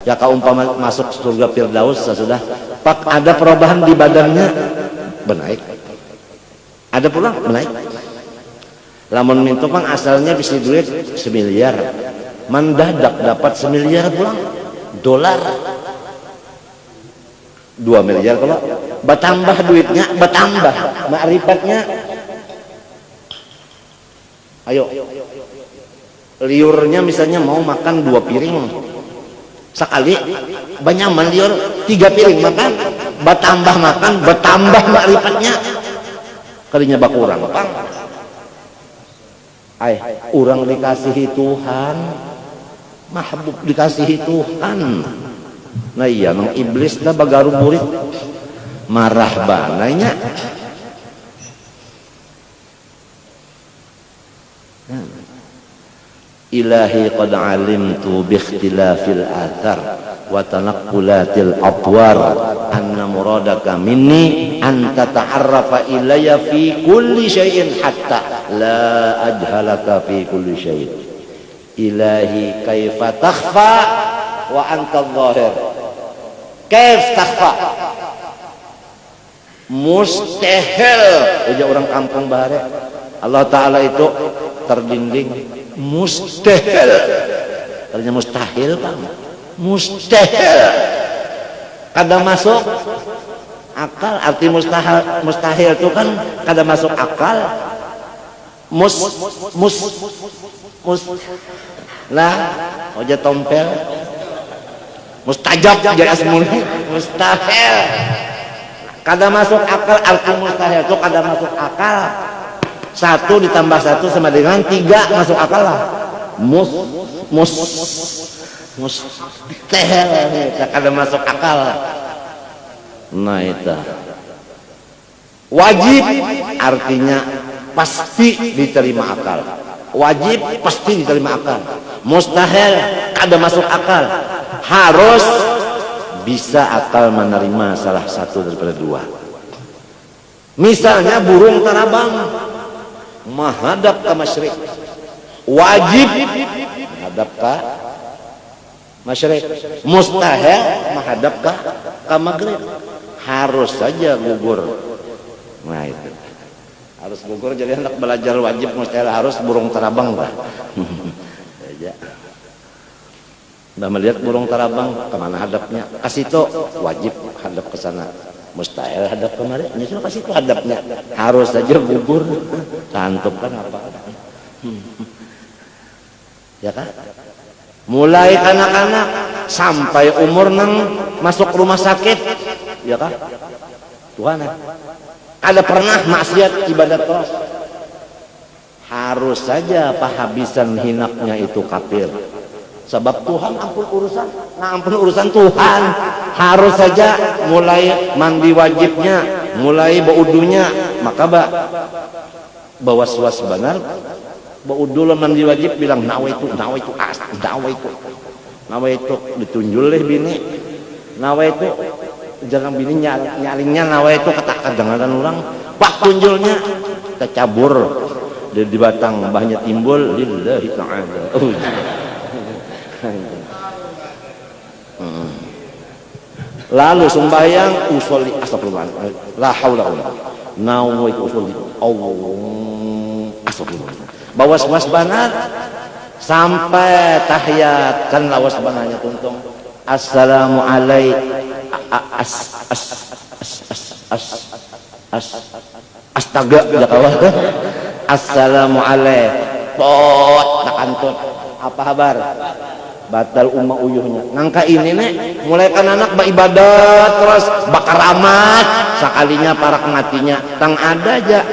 Ya kaumpama masuk surga Firdaus sudah pak ada perubahan di badannya benaik. Ada pula benaik. Lamun mintu pang asalnya bisa duit 1 miliar. Mendadak dapat 1 miliar pulang dolar. 2 miliar kalau bertambah duitnya, bertambah makrifatnya. Ayo. Liurnya misalnya mau makan 2 piring. Sekali banyak liur 3 piring makan, bertambah makan, bertambah makrifatnya. Kalinya bakurang, Pang. Orang dikasihi Tuhan, mahbub dikasihi Tuhan. Nah iya, nang iblis dah bagaru murid marah bananya. Ilahi qad alimtu bi ikhtilafil athar wa tanaqqulatil atwar anna muradaka minni an tata'arrafa ilayya fi kulli syai'in hatta la ajhalaka fi kulli syai'. Ilahi kaifa takhfa wa anta adh-dhahir. Kaif takhfa? Mustahil. Ujar orang kampung bahare. Allah Ta'ala itu terdinding. Mustahil. Artinya mustahil kan? Mustahil. Kada masuk akal. Arti mustahil itu kan kada masuk akal. Lah, oja tompel. Mustajab jadi asmuni. Mustahil. Kada masuk akal. Arti mustahil itu kada masuk akal. 1 ditambah 1 sama dengan 3 masuk akal lah. Mustahil kada masuk akal. Nah itu wajib artinya pasti diterima akal. Wajib pasti diterima akal. Mustahil kada masuk akal. Harus bisa akal menerima salah satu daripada 2. Misalnya burung tarabang menghadap ke masyrik, wajib menghadap ke masyrik. Mustahil menghadap ke maghrib. Harus saja gugur. Nah itu harus gugur. Jadi anak belajar wajib mustahil harus burung tarabang lah. Udah melihat burung tarabang kemana hadapnya? Kasih itu wajib hadap ke sana. Mustahil hadap kemarin, nyusul kasih itu hadapnya. Harus saja gugur. Cantuk kan apa? Ya kan? Mulai anak-anak sampai umur nang masuk rumah sakit, ya kan? Tuhan, ada pernah maksiat ibadat terus? Harus saja pahabisan hinaknya itu kafir. Sebab Tuhan ampun urusan, nah ampun urusan Tuhan. Harus saja mulai mandi wajibnya, mulai baudunya, maka bawas-was benar. Baudu mandi wajib bilang nawaitu ditunjul leh bini. Nawaitu jangan bini nyalingnya nawaitu kata kadang-kadang orang pak tunjulnya kecabur di batang banyak timbul lillahi ta'ala. Lalu sembahyang usolli astagfirullah la haula wala nawaitu usolli Allah astagfirullah bawas-was banar sampai tahiyat kan lawas banarnya tuntung assalamu alaikum astaga ya kawan assalamu alaikum pot nakantut apa kabar batal umma uyuhnya ngangka ini nek mulai kan anak beribadat terus bakaramat sekalinya parak matinya tang ada aja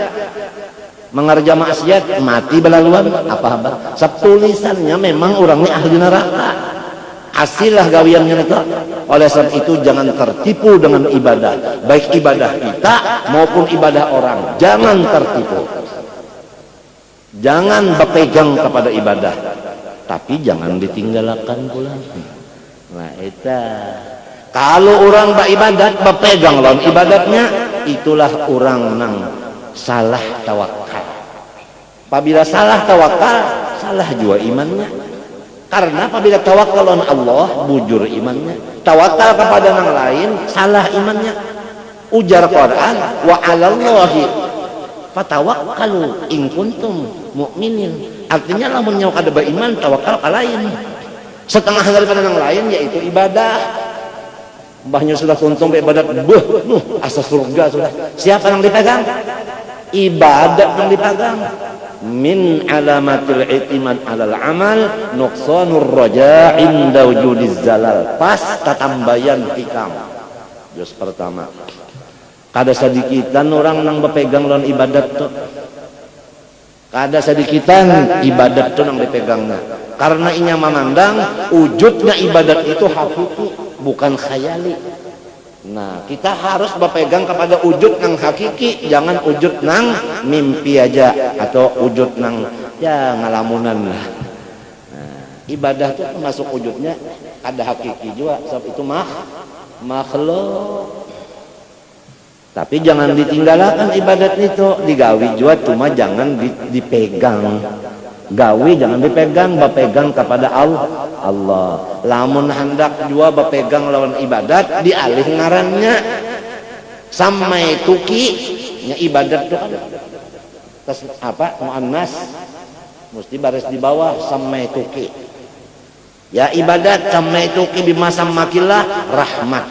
mengerja maksiat mati belaluan apa kabar setulisannya memang orangnya ahli neraka asilah gawiannya itu. Oleh sebab itu jangan tertipu dengan ibadah, baik ibadah kita maupun ibadah orang, jangan tertipu. Jangan berpegang kepada ibadah, tapi jangan ditinggalkan pula. Nah itu kalau orang beribadat berpegang lawan ibadatnya, itulah orang nang salah tawakal. Apabila salah tawakal, salah juga imannya. Karena apabila tawakal on Allah, bujur imannya. Tawakal kepada yang lain, salah imannya. Ujar Quran, wa 'alallahi fatawakkalu in kuntum mu'minin. Artinya lamun nyawa kada beriman, tawakal ka lain. Setengah daripada yang lain yaitu ibadah. Mbahnya sudah tuntung ibadat, asa surga sudah. Siapa yang dipegang? Ibadat yang dipegang. Min alamatil i'timad alal amal nuqsanur raja' inda wujudiz zalal. Pas tatambayan hikam. Juz pertama. Kada sadikitan orang nang bepegang lawan ibadat tuh. Kada sadikitan ibadat tuh nang dipegangnya. Karena inya memandang wujudnya ibadat itu hakiki, bukan khayali. Nah, kita harus berpegang kepada wujud nang hakiki, jangan wujud nang mimpi aja atau wujud nang ya ngalamunan lah. Nah, ibadah itu termasuk wujudnya ada hakiki juga, sebab itu makhluk. Tapi jangan ditinggalkan ibadat itu, digawi juga cuma jangan dipegang. Gawi jangan dipegang, berpegang kepada Allah. Lamun hendak juga berpegang lawan ibadat, dialih ngarannya samai tuki nya ibadat itu kan terus apa muannas mesti baris di bawah samai tuki. Ya ibadat samai tuki bimasa makilah rahmat.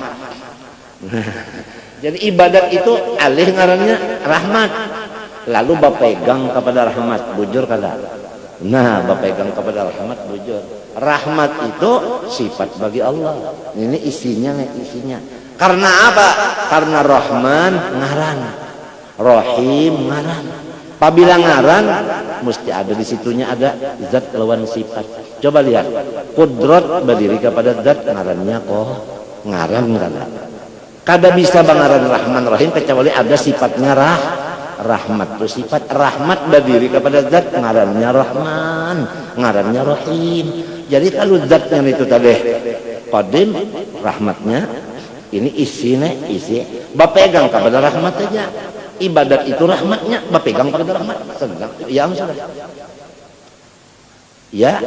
Jadi ibadat itu alih ngarannya rahmat. Lalu berpegang kepada rahmat, bujur kada? Nah, berpegang kepada rahmat, bujur. Rahmat itu sifat bagi Allah. Ini isinya. Karena apa? Karena Rahman ngaran, Rahim ngaran. Apabila ngaran, mesti ada di situnya ada zat lawan sifat. Coba lihat, Qudrat berdiri kepada zat, ngarannya kok ngaran kada. Kada bisa bangaran Rahman Rahim kecuali ada sifatnya rahmat. Itu sifat rahmat berdiri kepada zat, ngarannya Rahman, ngarannya Rahim. Jadi kalau zatnya itu tadi qadim, rahmatnya ini isi. Bapegang kepada rahmat aja. Ibadat itu rahmatnya, bapegang kepada rahmat. Sedang ya sudah. Ya.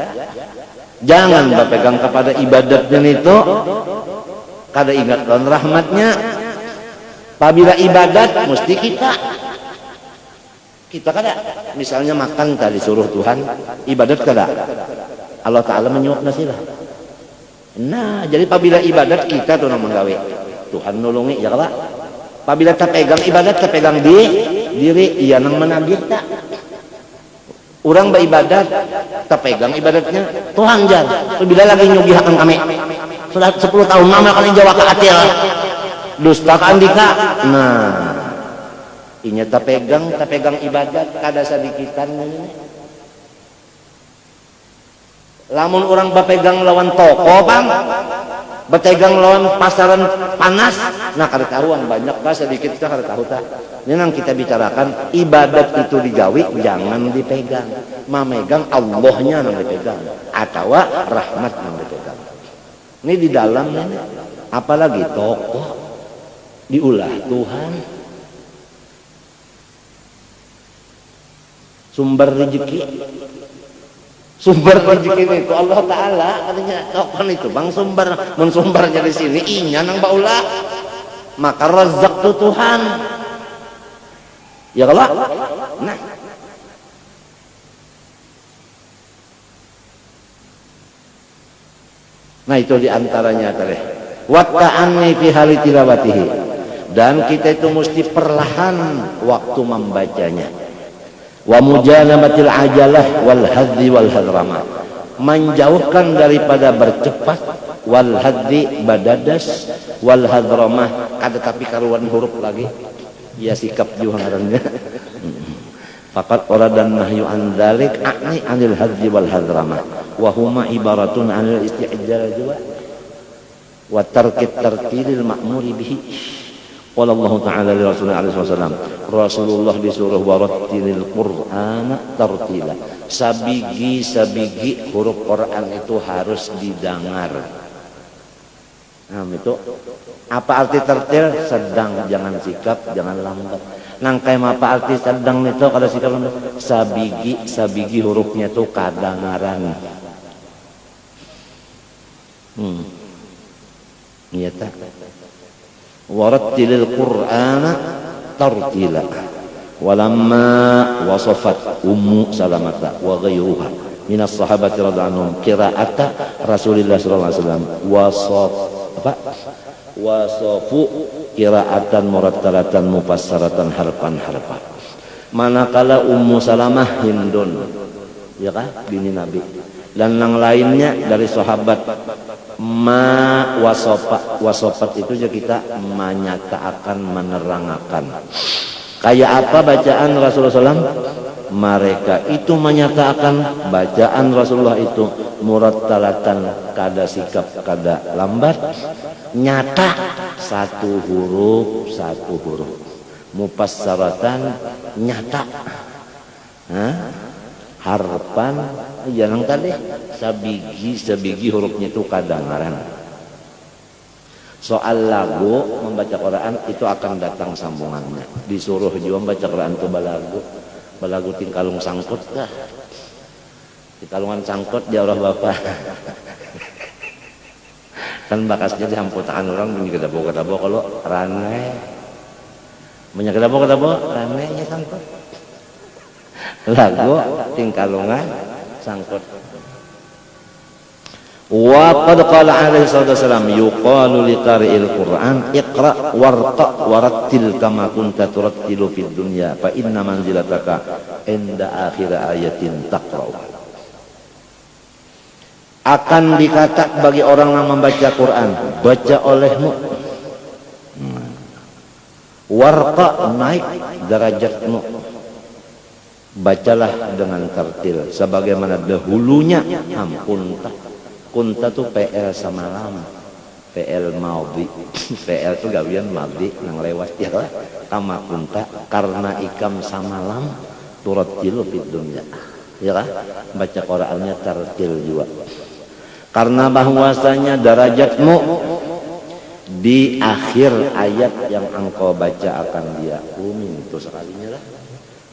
Jangan bapegang kepada ibadatnya itu. Kada ingat kan rahmatnya. Apabila ibadat mesti kita kada misalnya makan tadi suruh Tuhan, ibadat kada. Allah Ta'ala menyuap nasilah. Nah, jadi apabila ibadat kita tuh nang menggawe. Tuhan nulungi ya kada. Apabila tak pegang ibadat, tak pegang diri, iya nang menagih tak. Orang beribadat, tak pegang ibadatnya, Tuhan jan. Apabila lagi nyugih akan kami. Sudah 10 tahun mama kali Jawa ke atil. Dusta ka andika. Nah, inya tak pegang ibadat kada sadikitan ini. Lamun orang bapegang lawan toko bang, bapegang lawan pasaran panas, nah kada tahuan banyak bah sedikit kita kada tahu tak. Ini yang kita bicarakan ibadat itu digawi jangan dipegang, memegang Allahnya yang dipegang, atau rahmat yang dipegang. Ini di dalam ini, apalagi toko diulah Tuhan. Sumber rezeki itu Allah Ta'ala katanya tokoh itu bang sumbernya di sini inya nang baulah maka rezek tuh Tuhan ya kalau nah itu diantaranya tadi wa ta'anni fi hali tilawatihi, dan kita itu mesti perlahan waktu membacanya. Wa mujanabatil ajalah wal haddi wal hadramah, menjauhkan daripada bercepat, wal haddi badadas, wal hadramah kada tapi karuan huruf lagi ya sikap juga ngarannya. Faqat oradan nahyu an dzalik a'ni anil haddi wal hadramah wa huma ibaratun anil isti'jal juga wa tarkit tartilil ma'muri bihi. Qala Allah Ta'ala li Rasulullah alaihi wasallam, Rasulullah disuruh warattilil Qur'ana tartila. Sabigi huruf Quran itu harus didengar. Nah, itu apa arti tertil? Sedang, jangan sikap, jangan lambat. Nangkai apa arti sedang itu kalau sikap lambat? Sabigi hurufnya itu kadangaran. Iya tak. Warattilil Qur'ana tartila. Walamma wasafat Ummu Salamata wa ghayruha minas sahabati radhiyallahu anhum qira'ata Rasulillah sallallahu alaihi wasallam wasafu qira'atan murattalatan mufassaratan harfan. Manakala Ummu Salamah Hindun, ya kan, bini Nabi, dan yang lainnya dari sahabat, wasofat itu juga kita menyatakan, menerangkan. Kayak apa bacaan Rasulullah SAW? Mereka itu menyatakan bacaan Rasulullah itu murattalatan, kada sikap kada lambat, nyata satu huruf mufassaratan, nyata harpan, jangan tadi sabigi hurufnya itu kadangaran. Soal lagu membaca Quran itu akan datang sambungannya. Disuruh juga membaca Quran itu balagu tingkalung sangkut dah. Di kalungan sangkut dia orang bapak. Kan bakasnya dihamputaan orang bunyi kedabo kalau rane. Banyak kedabo rane nya sangkut. Lagu tingkalungan sangkut. Wa qad qala alaihi wasallam yuqalu li qari'il Qur'an iqra warqa warattil kama kunta turattilu fid dunya fa inna manzilataka inda akhir ayatin taqra'u. Akan dikata bagi orang yang membaca Quran, baca olehmu, warqa naik derajatmu, bacalah dengan tartil sebagaimana dahulunya. Ampun tak kunta tuh PL samalam, PL maudi PL tuh gawian maudi nang lewat ya lah. Kama kunta karena ikam samalam turattilu fid dunya, ya kan, baca Qur'annya tartil juga. Karena bahwasanya derajatmu di akhir ayat yang engkau baca akan dia itu sekalinya lah.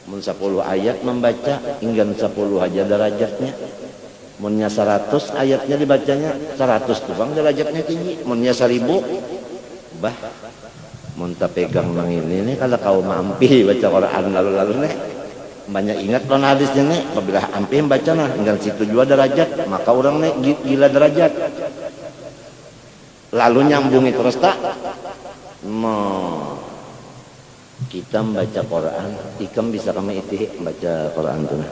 Mun 10 ayat membaca hingga 10 aja derajatnya. Munnya 100 ayatnya dibacanya 100 tuh bang derajatnya tinggi. Munnya 1000 bah mun pegang nang ini nih kalau kau mampi baca Quran lalu nih banyak ingat non hadisnya nih apabila ampi baca nah hingga situ juga derajat maka orang nih gila derajat. Lalu nyambungi terus tak kita membaca Quran ikam bisa kami itu baca Quran tuh nah.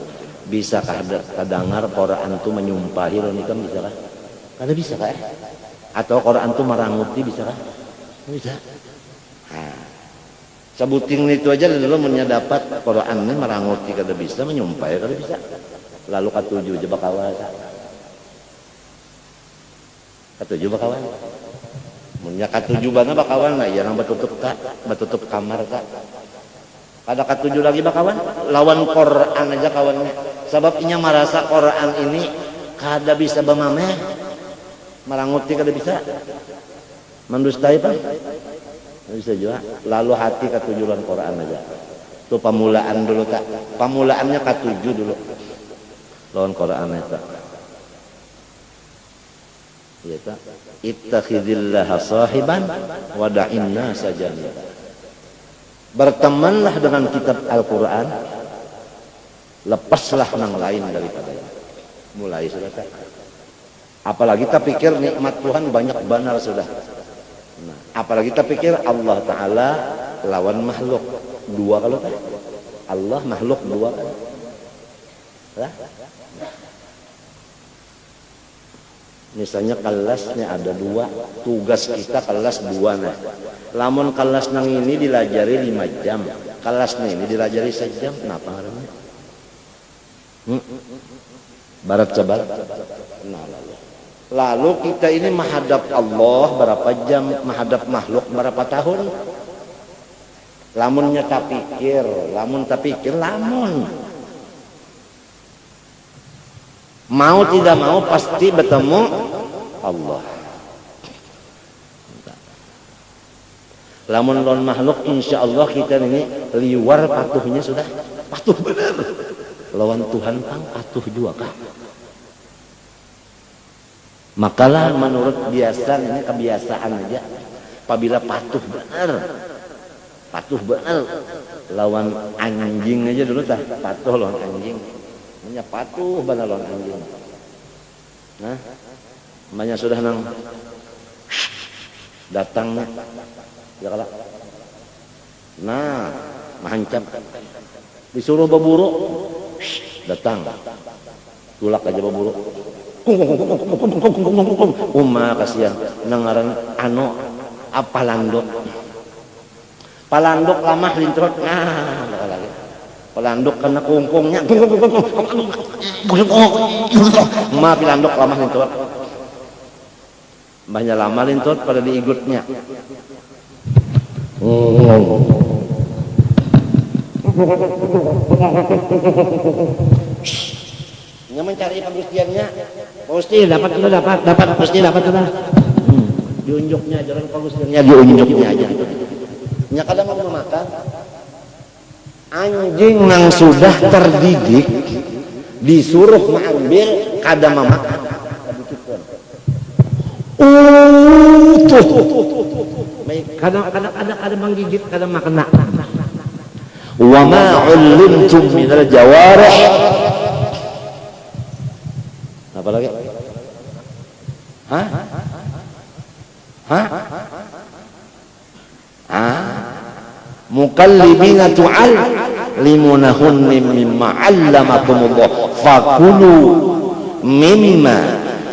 Bisakah kadangar Quran itu menyumpahi lo nikam bisakah? Kada bisa kah? Atau Quran itu meranguti bisakah? Bisa. Nah, sebuting itu aja lalu mendapat Quran ini meranguti kada bisa, menyumpahi kada bisa. Lalu katujuh aja bakawan. Katujuh bakawan. Munya katujuh bana bakawan lah, yang batutup kamar kak. Ada katujuh lagi bakawan, lawan Quran aja kawannya. Sebabnya merasa Quran ini kada bisa bemameh, meranguti kada bisa, mendustai pak, bisa juga. Lalu hati katujuan Quran aja. Itu pamulaan dulu tak, pamulaannya katujuh dulu, lawan Quran itu. Iya tak. Ittakhidillah sahiban wada'in nasa jami'an. Bertemanlah dengan kitab Al-Quran, lepaslah yang lain daripadanya. Mulai sudah tak. Apalagi kita pikir nikmat Tuhan banyak benar sudah. Nah, apalagi kita pikir Allah Ta'ala lawan makhluk dua kalau tak. Allah makhluk dua kan. Nah. Misalnya kelasnya ada dua, tugas kita kelas dua nah. Lamun kelas nang ini dilajari 5 jam, kelasnya ini dilajari 1 jam, kenapa harusnya? Barat sabar. Nah, lalu kita ini menghadap Allah berapa jam, menghadap makhluk berapa tahun? Lamunnya tak pikir, lamun. Mau tidak mau pasti bertemu Allah. Lamun lawan makhluk insya Allah kita ini liwar patuhnya sudah patuh benar. Lawan Tuhan pang patuh juga kah? Makalah menurut biasa, ini kebiasaan aja. Apabila patuh benar lawan anjing aja dulu tah, patuh lawan anjing. Hanya patuh benar lawan anjing. Nah, banyak sudah nang datangnya, ya kalau. Nah, mahancap. Disuruh berburu, datang. Tulak aja berburu. Kasihan nangaran palandok. Palandok lamah lintrot. Nah, lagi. Palandok kena kungkungnya. Pilandok lamah lintrot. Banyak lama lintrot pada diigutnya. Nya mencari pagustiannya. Gusti dapat Gusti dapat sudah. Diunjuknya jalan pagustiannya, diunjuknya aja. Nya kadang mau makan. Anjing nang sudah terdidik disuruh mengambil kada memakan. Kadang menggigit, kadang makan. Wa ma 'ullimtum minal jawarih. Apa lagi? Mukallibina tu'allimunahunni mimma 'allamakumullah fakulu mimma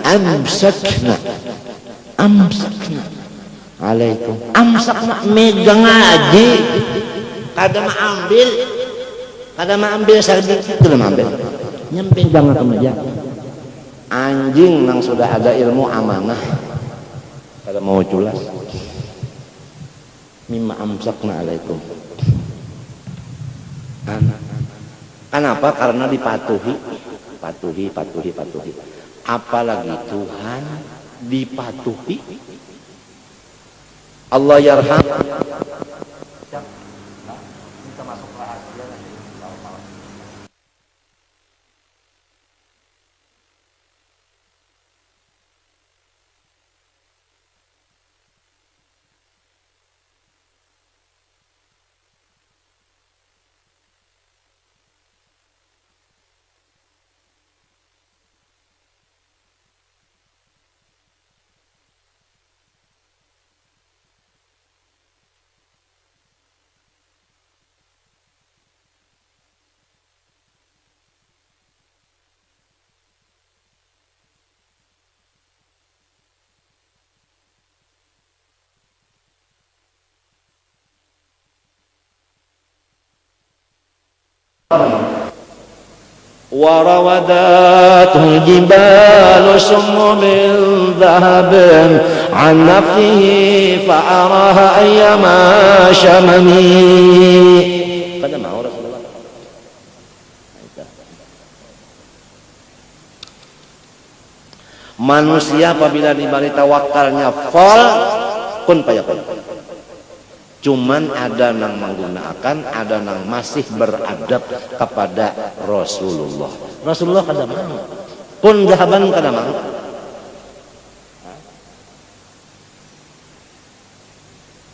amsakna alaikum. Amsakna megang aja, kada ambil sedikit, kada ambil nyemping jangan aja. Anjing nang sudah ada ilmu amanah kada mau culas. Mimma amsakna alaikum. Kenapa? Karena dipatuhi. Apalagi Tuhan dipatuhi. Allah yarham. Kita masuk rahasia. وراودته الجبال سم من ذهب عن نفسه فأراها أيما شممي. Kada mau Rasulullah. Manusia apabila diberi tawakalnya fal kun payakun. Cuman ada yang menggunakan, ada yang masih beradab kepada Rasulullah. Rasulullah kada mau. Kun jahaban kada mau.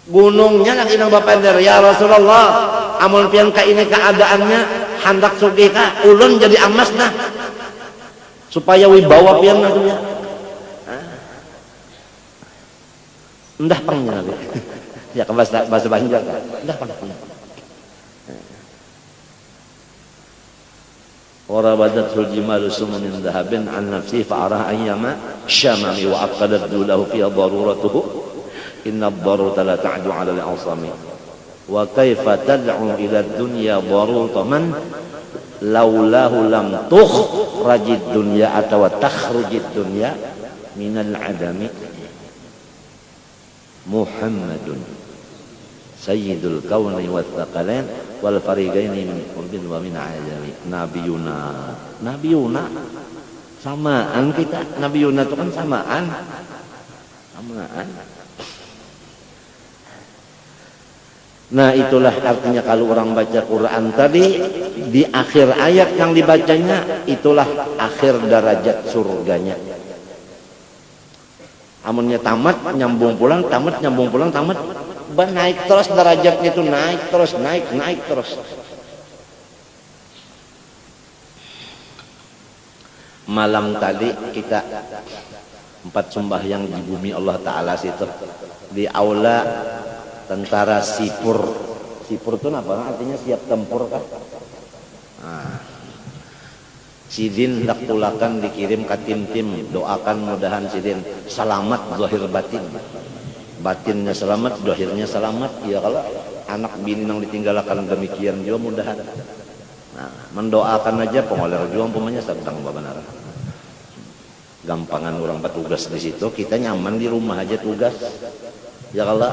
Gunungnya lagi nang bapender, ya Rasulullah, amun pian ka ini keadaannya hendak sugih ka ulun jadi amas nah. Supaya wibawa pian atunya. Endah pangnya nabi. Ya ke bahasa Banjar kan. Endah pang. Warabadatsul jimalu summan min dhahabin an nafsi fa araha ayyama shamami wa aqadat lahu fi daruratuhu inna ad-darurata la ta'du 'ala al-'asami wa kaifa tad'u ila ad-dunya daruratan laulahu lam tukhrajid dunya atau takhrujid dunya minal 'adami. Muhammadun sayyidul kauni wa thaqalain wal fariqaini min qurbin wa min ajami. Nabiyuna samaan kita. Nabiyuna itu kan samaan. Nah itulah artinya kalau orang baca Quran tadi di akhir ayat yang dibacanya itulah akhir derajat surganya. Amunnya tamat nyambung pulang, tamat nyambung pulang, tamat naik terus derajatnya itu, naik terus, naik terus. Malam tadi kita 4 sembahyang di bumi Allah Ta'ala situ, di aula tentara sipur. Sipur itu apa? Artinya siap tempur kan? Nah, Sidin hendak pulakan dikirim ke tim-tim, doakan mudahan Sidin selamat zahir batin. Batinnya selamat, zahirnya selamat. Ya kalau anak bini yang ditinggalkan demikian juga mudahan. Nah, mendoakan aja pengoler juang pemanya sedang benar. Gampangan orang petugas di situ, kita nyaman di rumah aja tugas. Ya kalau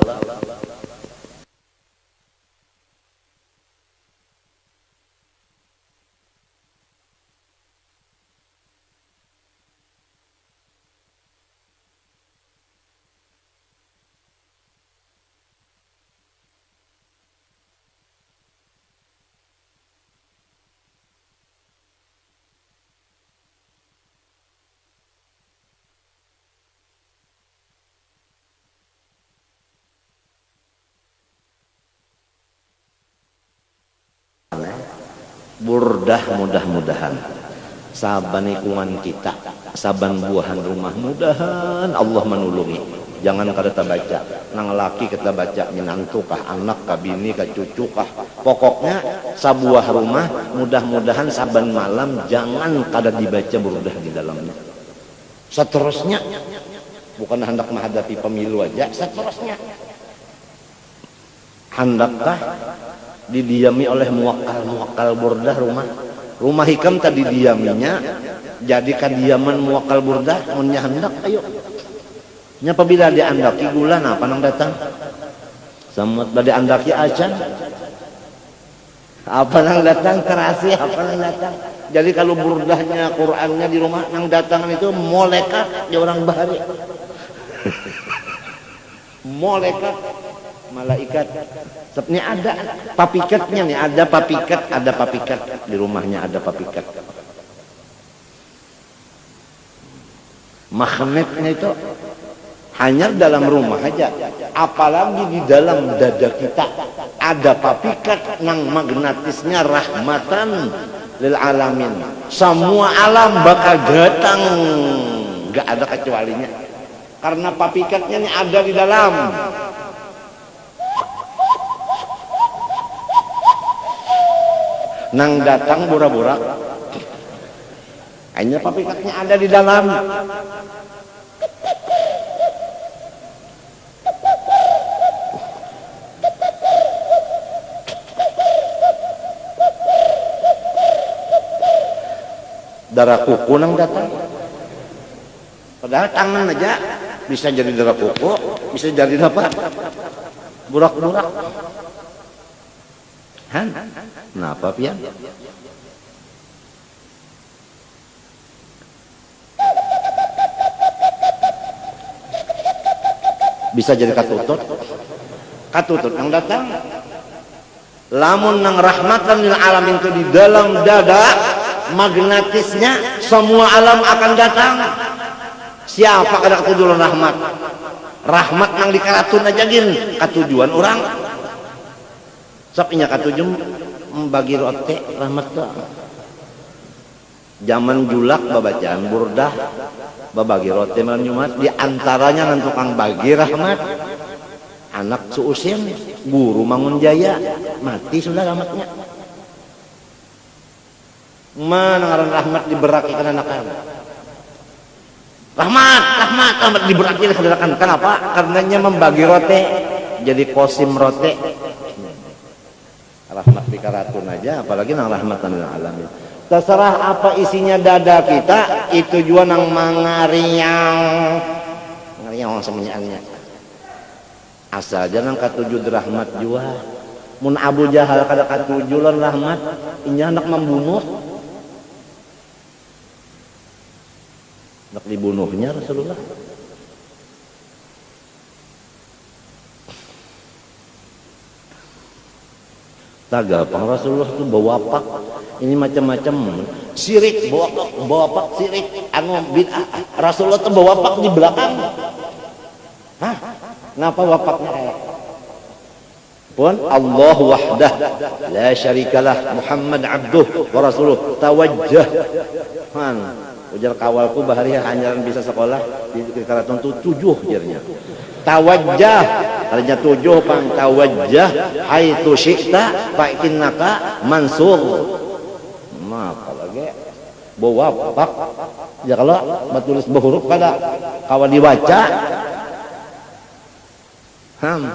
burdah mudah-mudahan saban lingkungan kita, saban buahan rumah mudahan Allah menulungi. Jangan kada baca nang laki kita baca minantu kah, anak kah, bini kah, cucu kah, pokoknya sabuah rumah mudah-mudahan saban malam jangan kada dibaca burdah di dalamnya. Seterusnya bukan hendak menghadapi pemilu aja, seterusnya hendakkah didiami oleh muwakal burdah rumah hikam tadi diaminya jadi kadiaman muwakal burdah munnya hendak ayo nya apabila diandaki gula apa nang datang samut bade andaki acan apa nang datang kerasi apa nang datang. Jadi kalau burdahnya Qur'annya di rumah nang datangan itu malaikat ya orang bahari malaikat malaikat ini ada papikatnya nih, ada papikat di rumahnya, ada papikat magnetnya itu hanya dalam rumah aja, apalagi di dalam dada kita ada papikat nang magnetisnya rahmatan lil alamin, semua alam bakal datang, gak ada kecualinya karena papikatnya ini ada di dalam. Nang datang burak-burak hanya papikatnya ada di dalam. Darah kuku nang datang padahal tangan aja bisa jadi darah kuku, bisa jadi apa burak-burak. Kenapa pian? Bisa jadi katutut yang datang. Lamun nang rahmatan lil alamin itu di dalam dada, magnetisnya semua alam akan datang. Siapa kada ketujuan rahmat? Rahmat nang dikaratun aja gin katujuan orang. Sapinya katujuan membagi rote rahmat tuh. Zaman julak babacaan burdah babagi rote malam Jumat, di antaranya nang tukang bagi rahmat anak seusin guru Mangun Jaya mati sudah rahmatnya. Mana ngaran rahmat diberaki ke anak-anak. Rahmat diberaki ke anak-anak. Kenapa? Karenanya membagi rote jadi kosim rote. Rahmat dikaratun aja, apalagi nang rahmatan lil alamin. Terserah apa isinya dada kita, itu juga nang mangariang semuanya. Asal aja nang katuju rahmat juga. Mun Abu Jahal kada katuju lan rahmat, inya hendak membunuh. Hendak dibunuhnya Rasulullah. Tagapang Rasulullah itu bawa pak ini macam-macam sirik bawa pak sirik anu bid'ah. Rasulullah itu bawa pak di belakang Ngapa wafaknya kayak pun Allah wahdah la syarikalah Muhammad abduh wa rasuluh tawajjah han ujar kawalku bahariya hanyaran bisa sekolah di karaton tu 7 jernya tawajjah artinya 7 pang tawajjah haitsu syi'ta fa innaka mansur maka lagi bawa wapak ya kalau batulis berhuruf kada kawan dibaca nah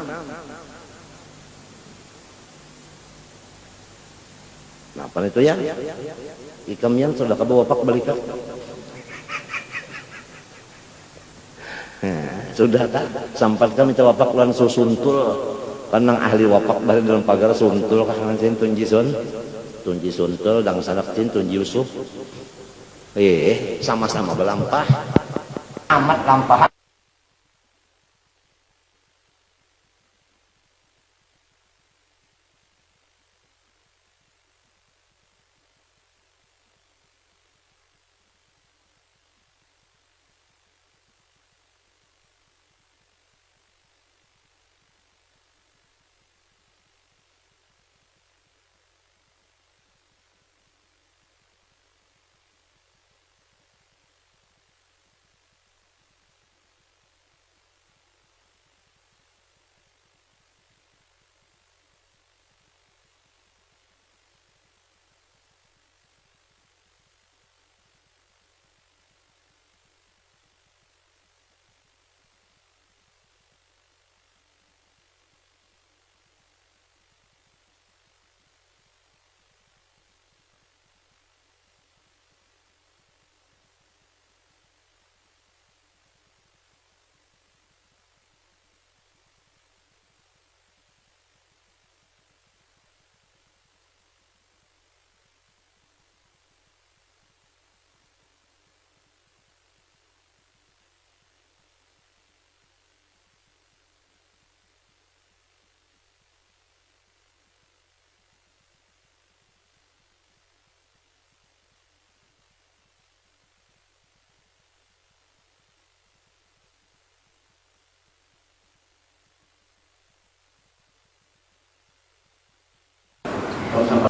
apa itu ya ikamian sudah kebawa pak balikan sudah tak sampai kami minta wapak lan susuntul kanang ahli wapak bari dalam pagar suntul kanang cin tunji suntul dang sanak cin tunji Yusuf sama-sama belampah amat lampah.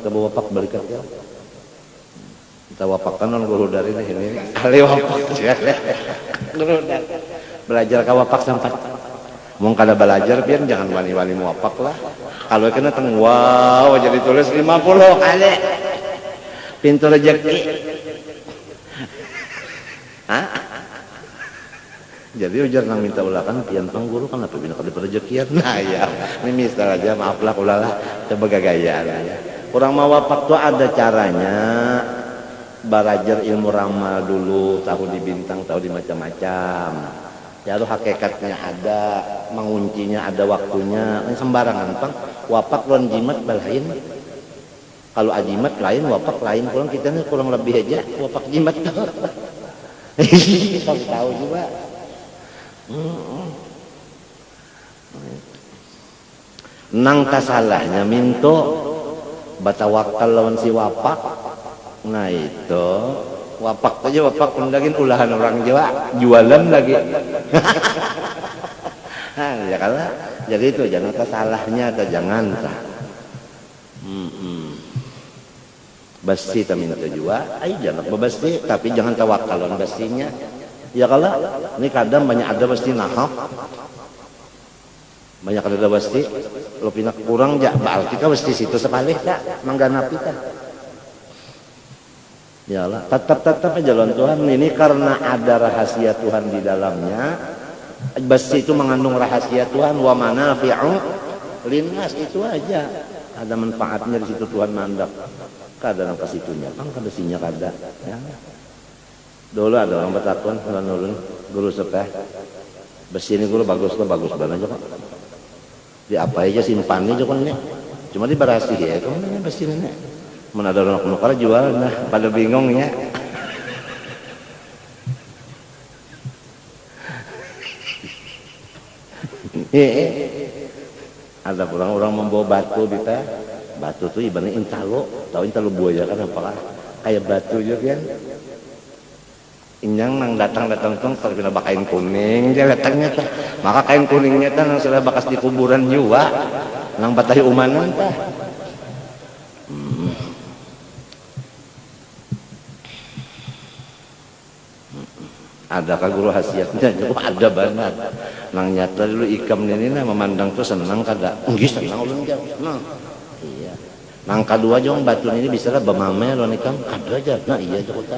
Kita bawa wapak balikan ya. Kita wapakkan non guru dari ini. Kali wapak guru dari. Belajar ka wapak sampai. Mau kada belajar pian jangan wani-wani wapak lah. Kalau kena teng wow jadi tulis 50 kali. Pintu rezeki. Hah? Jadi ujar nang minta ulakan pian pang guru kan apa bina kada rezekian. Nah ya, ini misal aja maaflah ulah coba gagayaan ya. Orang mau wapak tuh ada caranya. Belajar ilmu ramal dulu, tahu di bintang, tahu di macam-macam. Ya lu hakikatnya ada, menguncinya ada waktunya. Ini sembarangan pang. Wapak lawan jimat balain. Kalau ajimat lain, wapak lain. Kurang kita nih kurang lebih aja wapak jimat. Tahu juga. Nang kasalahnya minto batawakal lawan si wapak. Nah itu wapak aja wapak pendagin ulahan orang Jawa jualan lagi. Nah, ya kalah. Jadi itu jangan kesalahnya atau jangan sah. Basti tak minta jua, jangan bebasti tapi jangan tawakal lawan bastinya. Ya kalau ini kadang banyak ada basti nahak. Banyak ada basti lo pindah kurang jak baal kita basti situ sepalih tak mangganapi tak. Ya Allah, tetap jalan Tuhan ini karena ada rahasia Tuhan di dalamnya. Basti itu mengandung rahasia Tuhan wa manafi'u linnas itu aja. Ada manfaatnya di situ Tuhan mandap. Kada nang kasitunya, kan kada sinya kada ya. Dulu ada orang bertakun ulun guru sepeh. Besi ini guru bagus banget aja kok. Di apa aja simpan aja kan nih. Cuma di barasi ya, kan besi ini. Mana ada orang nukar jual, nah pada bingung ya. Ada orang membawa batu di teh. Batu tuh ibaratnya intalo, tahu intalo buaya kan apalah kayak batu juga kan. Inyang nang datang tuh terkena kain kuning dia datangnya tah. Maka kain kuningnya tah nang sudah bakas di kuburan juga nang batahi umanan tah. Adakah guru khasiatnya? Juga ada banget. Nang nyata dulu ikam ini nah memandang tuh senang kada? Enggak senang ulun jauh. Senang. Iya. Nang kadua jong batu ini bisa lah bemame lo ikam kada aja. Nah iya juga.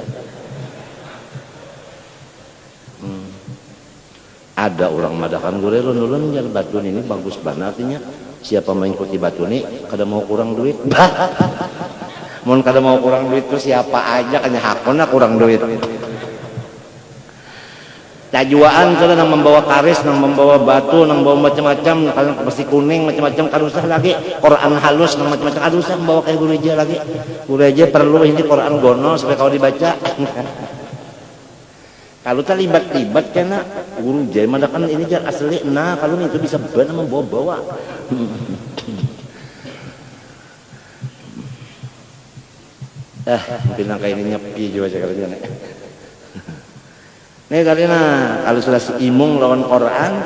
Ada orang madakan gure ulun jar batu ini bagus banget artinya. Siapa mengikuti batu ini kada mau kurang duit. Mun kada mau kurang duit tuh siapa aja kan hakona kurang duit. Tajuaan kalau nang membawa karis, nang membawa batu, nang membawa macam-macam, kalau pasti kuning macam-macam kada usah lagi. Quran halus nang macam-macam kada usah membawa kayak guru aja lagi. Guru aja perlu ini Quran gono supaya kau dibaca. Kalau tak libat-libat kena guru aja madakan ini jar asli. Nah, kalau itu bisa benar membawa-bawa. Mungkin kayak ini nyepi juga sekalian. Nih karena kalau sudah si imung lawan Quran,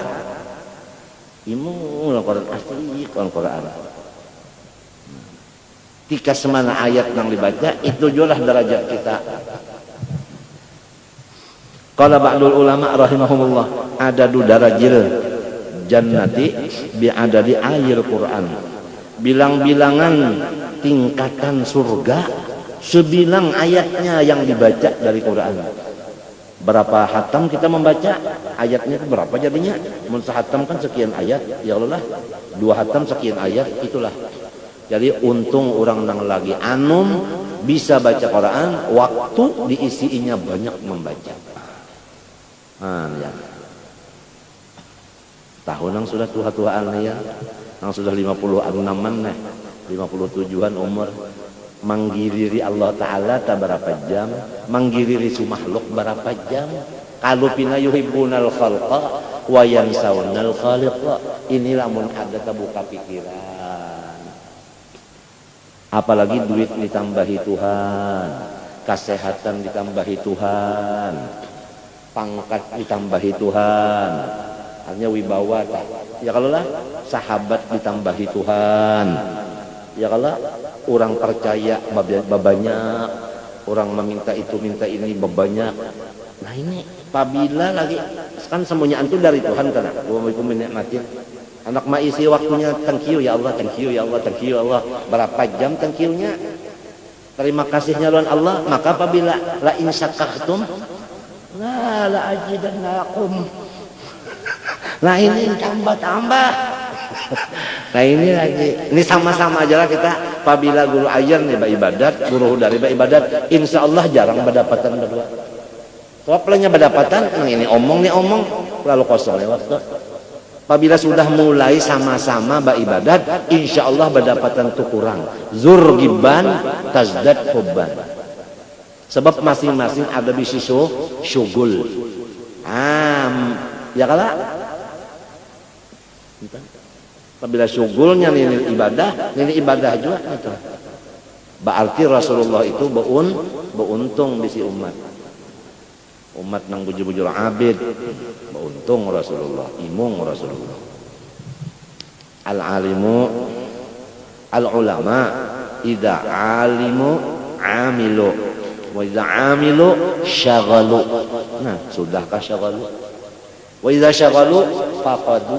imung lawan Quran asli lawan Quran. Tika semana ayat yang dibaca itu jualah derajat kita. Qala ba'dul ulama rahimahumullah adadu darajil jannati bi'adadi ayil Quran. Bilang-bilangan tingkatan surga sebilang ayatnya yang dibaca dari Quran. Berapa hatam kita membaca ayatnya itu berapa jadinya? Mun sehatam kan sekian ayat, ya Allah lah. 2 hatam sekian ayat itulah. Jadi untung orang nang lagi anum bisa baca Quran waktu diisinya banyak membaca. Ya. Tahun yang sudah tua-tuaan ya, yang sudah 56an nih, 57an umur. Manggiriri Allah Ta'ala tak berapa jam, manggiriri makhluk berapa jam. Kalau pina yuhibbunal khalqa wa yansawnal khaliqa. Inilah mun ada terbuka pikiran. Apalagi duit ditambahi Tuhan, kesehatan ditambahi Tuhan, pangkat ditambahi Tuhan, artinya wibawa tak. Ya kalau lah sahabat ditambahi Tuhan. Ya kalau orang percaya banyak, orang meminta itu minta ini banyak. Nah ini apabila lagi kan semuanya itu dari Tuhan kan. Wassalamualaikum warahmatullahi wabarakatuh. Anak maisi waktunya thank you ya Allah, thank you ya Allah, thank you ya Allah. Berapa jam thank you-nya? Terima kasihnya lawan Allah. Maka apabila la in syakartum la ajidannakum. Nah ini tambah-tambah. Nah ini lagi, ini sama-sama aja lah kita. Apabila guru ajar nih ibadat, guru dari ibadat, insya Allah jarang berdapatan berdua. Kalau pelanya berdapatan, ini omong nih omong, lalu kosong ya waktu. Apabila sudah mulai sama-sama ibadat, insya Allah berdapatan tuh kurang. Zurgiban tazdad hubban. Sebab masing-masing ada bisi syugul. Ya kalah. Apabila syugulnya ini ibadah juga itu. Berarti Rasulullah itu beuntung di si umat. Umat nang bujur-bujur abid, beuntung Rasulullah, imung Rasulullah. Al-alimu al-ulama idza alimu amilu wa idza amilu syaghalu. Nah, sudahkah syaghalu? Wa idza syaghalu faqadu.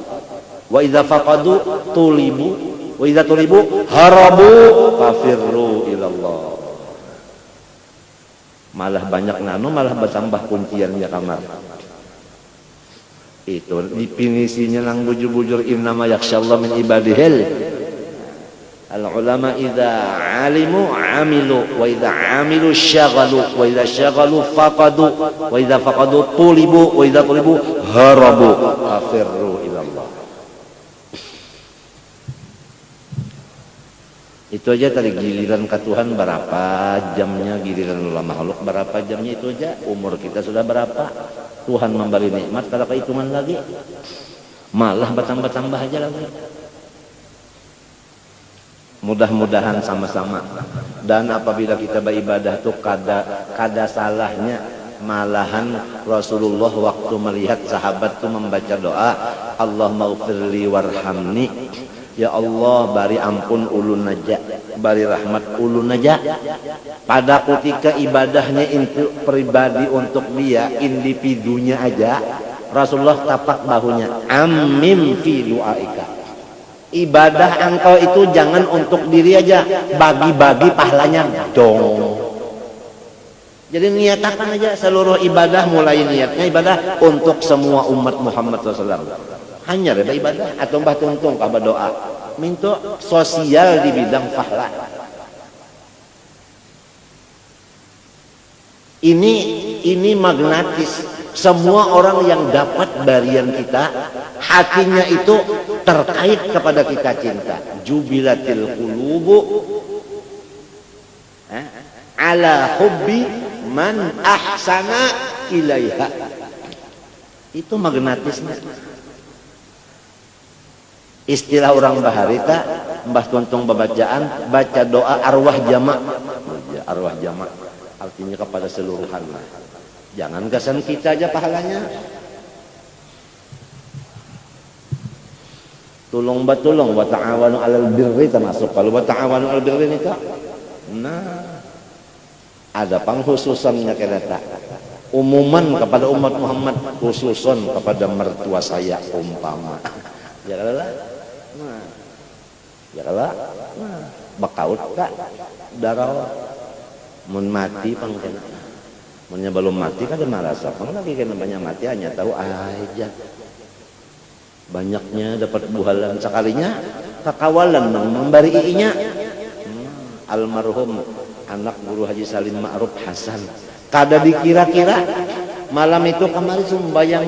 Wa idza faqadu tulibu wa idza tulibu harabu fafirru ilallah. Malah banyak nano malah bertambah kunciannya kamar. Itu definisinya nang bujur-bujur innama yakhsyallah min ibadihil. Al ulama idza alimu amilu wa idza amilu syaghalu wa idza syaghalu faqadu wa idza faqadu tulibu wa idza tulibu harabu fafirru ilallah. Itu aja tadi giliran ke Tuhan berapa jamnya, giliran ulama makhluk berapa jamnya, itu aja. Umur kita sudah berapa, Tuhan memberi nikmat kalau kehitungan lagi, malah bertambah-tambah aja lagi. Mudah-mudahan sama-sama. Dan apabila kita beribadah tuh kada salahnya Malahan Rasulullah waktu melihat sahabat itu membaca doa, Allahumma ghfirli warhamni, ya Allah bari ampun ulun aja, bari rahmat ulun aja. Pada ketika ibadahnya itu pribadi untuk dia, individunya aja, Rasulullah tapak bahunya, amin fi du'aika. Ibadah engkau itu jangan untuk diri aja, bagi-bagi pahalanya dong. Jadi niatakan aja seluruh ibadah, mulai niatnya ibadah untuk semua umat Muhammad SAW. Hanya ada ibadah atau mbah tuntung kabar doa, minta sosial di bidang pahala. Ini magnetis. Semua orang yang dapat barian kita, hatinya itu terkait kepada kita cinta. Jubilatil qulubu ala hubbi man ahsana ilaiha. Itu magnetisnya. Istilah orang baharita, mbah tuntung babacaan, baca doa arwah jama'. Arwah jama' artinya kepada seluruhan. Jangan kesan kita aja pahalanya. Tulung batulung wa ta'awanu 'alal birri termasuk. Kalau wa ta'awanu 'alal birri nikah. Nah, ada pengkhususannya kereta. Umuman kepada umat Muhammad, khususon kepada mertua saya umpama. Ya kalah. Nah. Ya kalah. Nah, bakaut Kak. Darah mun mati pangkena. Munnya belum mati kan ada marasa. Pang lagi kena banyak mati hanya tahu aja. Banyaknya dapat buhalan sekalinya kakawalan membari iinya. Almarhum anak guru Haji Salim Ma'ruf Hasan. Kada dikira-kira malam itu kemarin sembayang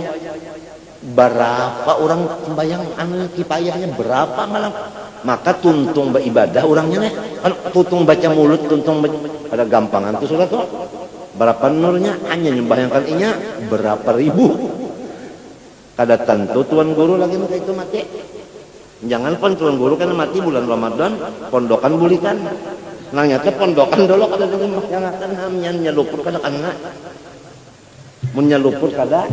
berapa orang sembayang anu kipayahnya berapa malam. Maka tuntung beribadah orangnya nih. Kalau tuntung baca mulut, tuntung pada gampangan tuh sudah tuh. Berapa nurnya hanya membayangkan inya berapa ribu. Kada tentu tuan guru lagi maka itu mati. Jangan pun tuan guru kan mati bulan Ramadan, pondokan bulikan. Nanyata pondokan dulu kada yang akan hamnya luput kada kena. Munnya luput kada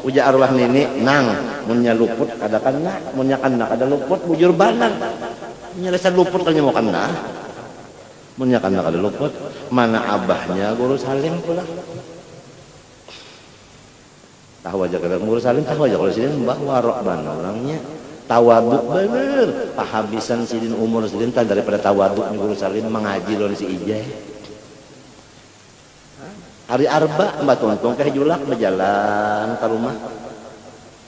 uja arwah nenek nang, munnya luput kada kena, munnya kena kada luput bujur banan. Nya rasa luput kanya mau kena. Munnya kena kada luput, mana abahnya guru Salim pula. Tahu aja kada guru Salim tahu aja kalau sidin mbah warok bana orangnya. Tawaduk bener, pahabisan sidin umur sidin tan daripada tawaduk guru Salim mengaji lawan si Ijeh. Hari Arba mbak tuntung ke julak berjalan ke rumah.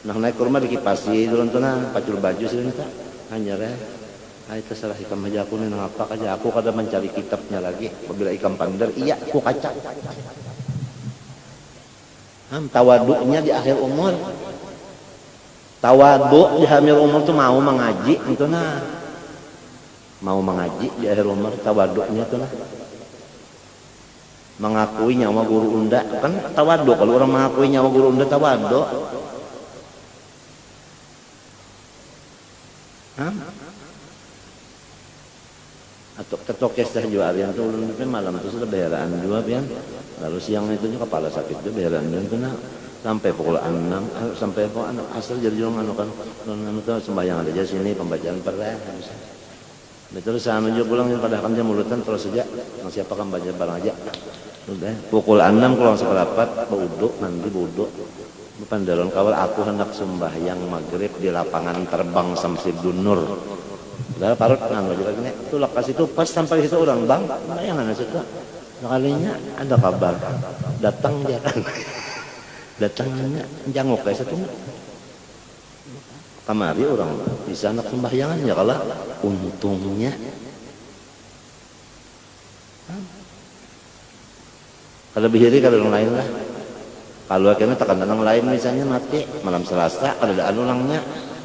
Nah naik ke rumah dikipasi dulu tuh pacul baju sidin ta. Hanya Ay terserah ikam aja aku nih ngapa aja aku kada mencari kitabnya lagi. Apabila ikam pandar, iya aku kaca. Tawaduknya di akhir umur. Tawaduk di akhir umur tuh mau mengaji itu nah. Mau mengaji di akhir umur tawaduknya tuh nah. Mengakui nyawa guru unda kan tawaduk. Kalau orang mengakui nyawa guru unda tawaduk. Atau ketokes dah juga yang tuh malam itu sudah beheran juga pian. Lalu siang itu juga kepala sakit juga beheran itu nah sampai pukul 6 sampai pukul 6 asal jadi orang anu kan anu tuh sembahyang aja sini pembacaan perah. Terus sama juga pulang pada kan jam mulutan terus saja siapa kan baca barang aja. Udah pukul 6 kalau seperempat berwudu mandi wudu. Bukan dalam kawal aku hendak sembahyang maghrib di lapangan terbang Samsudin Nur. Udah parut nganggo juga gini. Itu lokasi itu pas sampai situ orang bang, bayangan situ. Sekalinya ada kabar datang dia kan. Datangnya jangok kayak satu. Kamari orang bisa anak sembahyangan ya kalau untungnya. Kalau bihiri kalau orang lain lah. Kalau akhirnya tekan orang lain misalnya mati malam Selasa ada ulangnya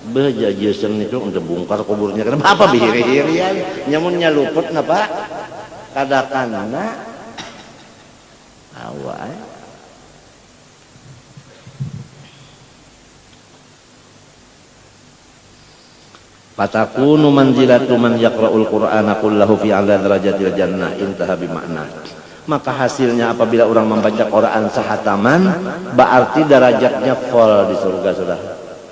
bejajasan itu untuk bongkar kuburnya kenapa apa bihiri-hirian nyamunnya luput napa kadakana awal fatakunu manzilatu man yaqra'ul qur'ana kullahu fi 'ala darajatil jannah intaha bi makna Maka hasilnya apabila orang membaca Quran sahataman, berarti derajatnya full di surga sudah.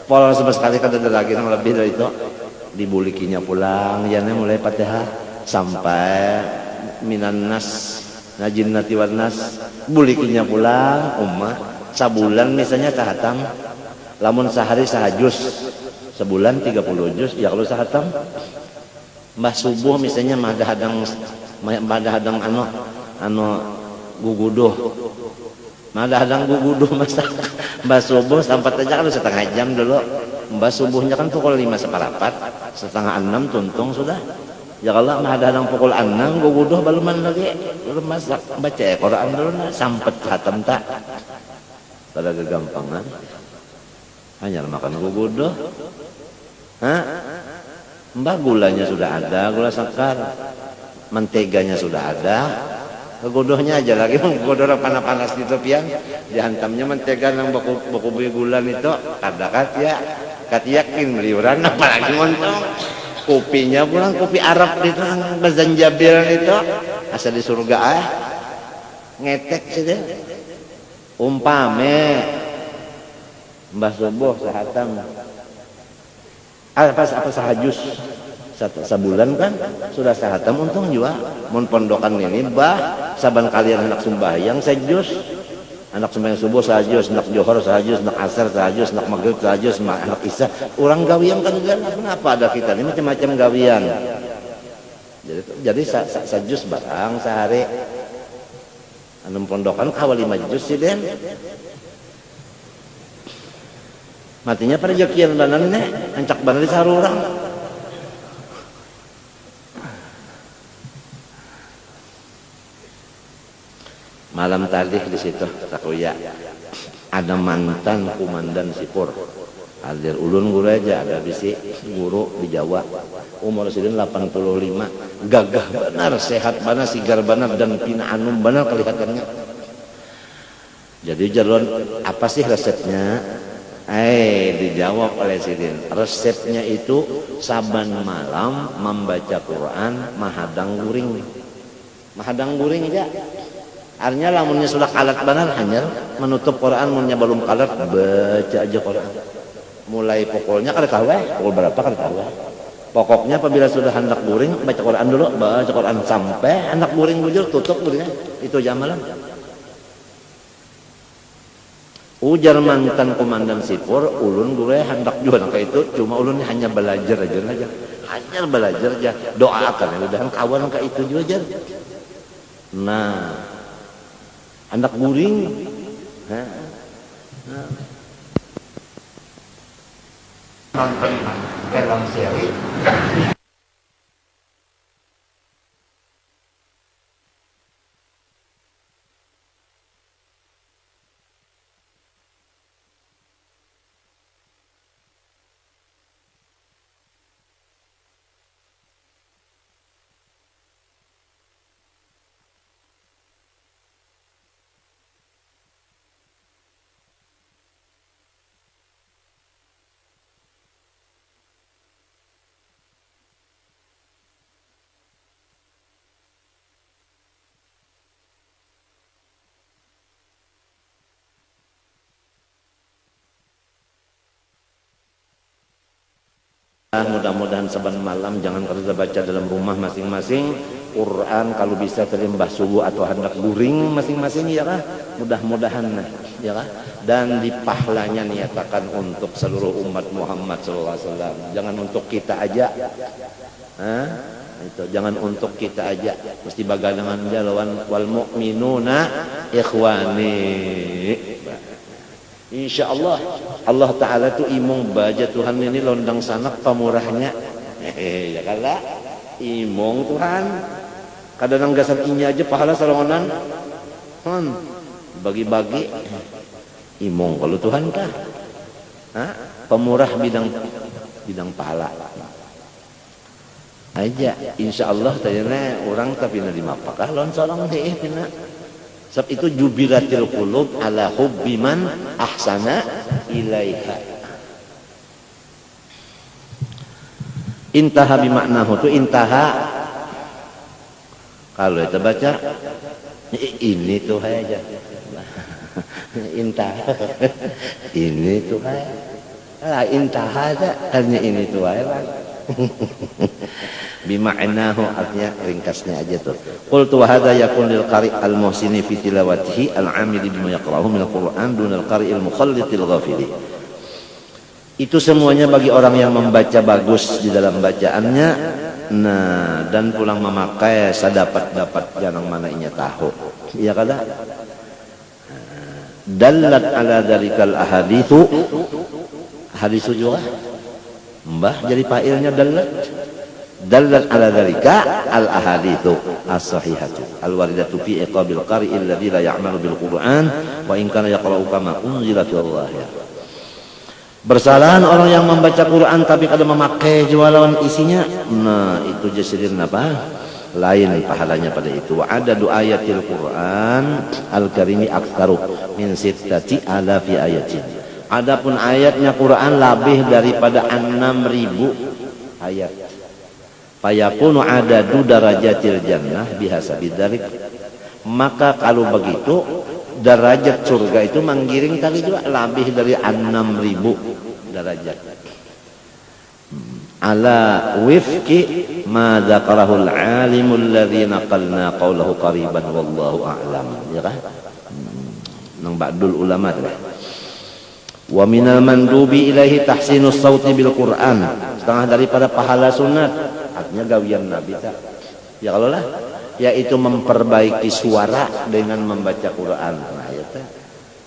Full sama sekali, kan ada lagi yang lebih dari itu. Dibulikinya pulang, ya mulai Fatihah sampai minan nas najinnati wan nas, bulikinya pulang ummah sabulan misalnya sahatam, lamun sehari sahajus, sebulan 30 juz. Ya kalau sahatam mbah subuh misalnya madah hadang guguduh, madah hadang guguduh masa mbah subuh sampai aja kan setengah jam dulu. Mbah subuhnya kan pukul 5 seperempat, setengah 6 tuntung sudah. Ya kalau mah ada pukul 6 guguduh baluman lagi, belum masak baca Quran dulu na sampet hatam tak. Pada kegampangan hanya makan guguduh. Mbah gulanya sudah ada, gula sakar, menteganya sudah ada, guguduhnya aja lagi guguduh panas-panas di tepian, dihantamnya mentega nang baku gulan itu ada yakin beliuran apalagi montong. Kopinya pulang kopi Arab itu bazanjabil itu asal di surga ngetek sih deh. Umpame mbah subuh sahatam apa sahajus sebulan kan sudah sahatam, untung juga mun pondokan ini bah saban kalian anak sembahyang sejus, anak sembahyang subuh sahajus, anak johor sahajus, anak asar sahajus, anak maghrib sahajus, anak isya. Orang gawian kan kenapa ada kita ini macam-macam gawian. Jadi sahajus barang sehari. Anu pondokan awal 5 juz sih den. Matinya pada jokian banan nih, ancak banan di sarurang. Malam tadi di situ takuya ada mantan komandan sipur hadir ulun guru aja, ada bisi guru di Jawa umur sidin 85, gagah benar, sehat benar, sigar benar, dan pina anum benar kelihatannya. Jadi jalon apa sih resepnya? Dijawab oleh sidin, resepnya itu saban malam membaca Quran mahadang guring aja. Artinya lamunnya sudah kalat benar hanya menutup Quran, munnya belum kalat baca aja Quran. Mulai pokoknya kada tahu pukul berapa kada tahu. Pokoknya apabila sudah hendak guring baca Quran dulu, baca Quran sampai hendak guring bujur tutup guringnya. Itu jam malam. Ujar mantan komandan sipur, ulun gue hendak juga kayak itu, cuma ulun hanya belajar aja. Hanya belajar aja. Doakan ya udah kawan kayak itu juga aja. Nah, anak guring nonton film seri mudah-mudahan saban malam jangan kerja baca dalam rumah masing-masing Quran, kalau bisa terimbah subuh atau hendak guring masing-masing ya kah, mudah-mudahan ya kah, dan dipahlanya niatakan untuk seluruh umat Muhammad SAW, jangan untuk kita aja. Itu jangan untuk kita aja, mesti bagadangan jalawan wal mu'minuna ikhwani. Insya Allah Allah Ta'ala tuh imong baja Tuhan ini londang sanak pamurahnya. Ya kala imong Tuhan kadang gasan inya aja pahala salongonan bagi-bagi imong kalau Tuhan kah pemurah bidang pahala aja. Insya Allah tadinya orang tapi nerima apakah lon solong deh pina. Sebab itu jubilatil qulub ala hubbi man ahsana ilaiha. Intaha bimaknahu tu intaha Kalau kita baca ini tuh aja. Intah. Ini tuh aja. Lah intah aja hanya ini tuh aja. Bima'nahu artinya ringkasnya aja tuh. Qultu wa hadza yakun lil qari' al muhsini fi tilawatihi al 'amili bima yaqra'uhu min al Qur'an dun al qari' al mukhallitil ghafili. Itu semuanya bagi orang yang membaca bagus di dalam bacaannya, nah dan pulang memakai sadapat-dapat jangan mana inya tahu. Iya kada? Dallat ala dzalikal ahaditsu. Hadis juga. Mbah jadi fa'ilnya dallat. Dallat ala dzalika al ahaditsu as-sahihatu al-waridatu fi iqabil qari'il ladzi la ya'malu bil Qur'an wa in kana yaqra'u kama unzila fi Allah. Bersalahan orang yang membaca Quran tapi kada memakai jualan isinya. Nah, itu jasirin apa? Lain pahalanya pada itu. Ada ayatil Quran al-karimi aktsaru min sittati alafi ayatin. Adapun ayatnya Quran lebih daripada 6.000 ayat. Fayakunu adadu darajatil jannah bihasabi dzalik. Maka kalau begitu derajat surga itu menggiring kali juga lebih dari 6.000 derajat. Ala wifqi ma dzakarahul alimul ladzi naqalna qawlahu qariban wallahu a'lam. Ya kan? Nang ba'dul ulama tu. Wa minal mandubi ilaihi tahsinus sauti bil Qur'an. Setengah daripada pahala sunat, artinya gawian Nabi tak. Ya kalau lah, yaitu memperbaiki suara dengan membaca Quran. Nah, ya tak.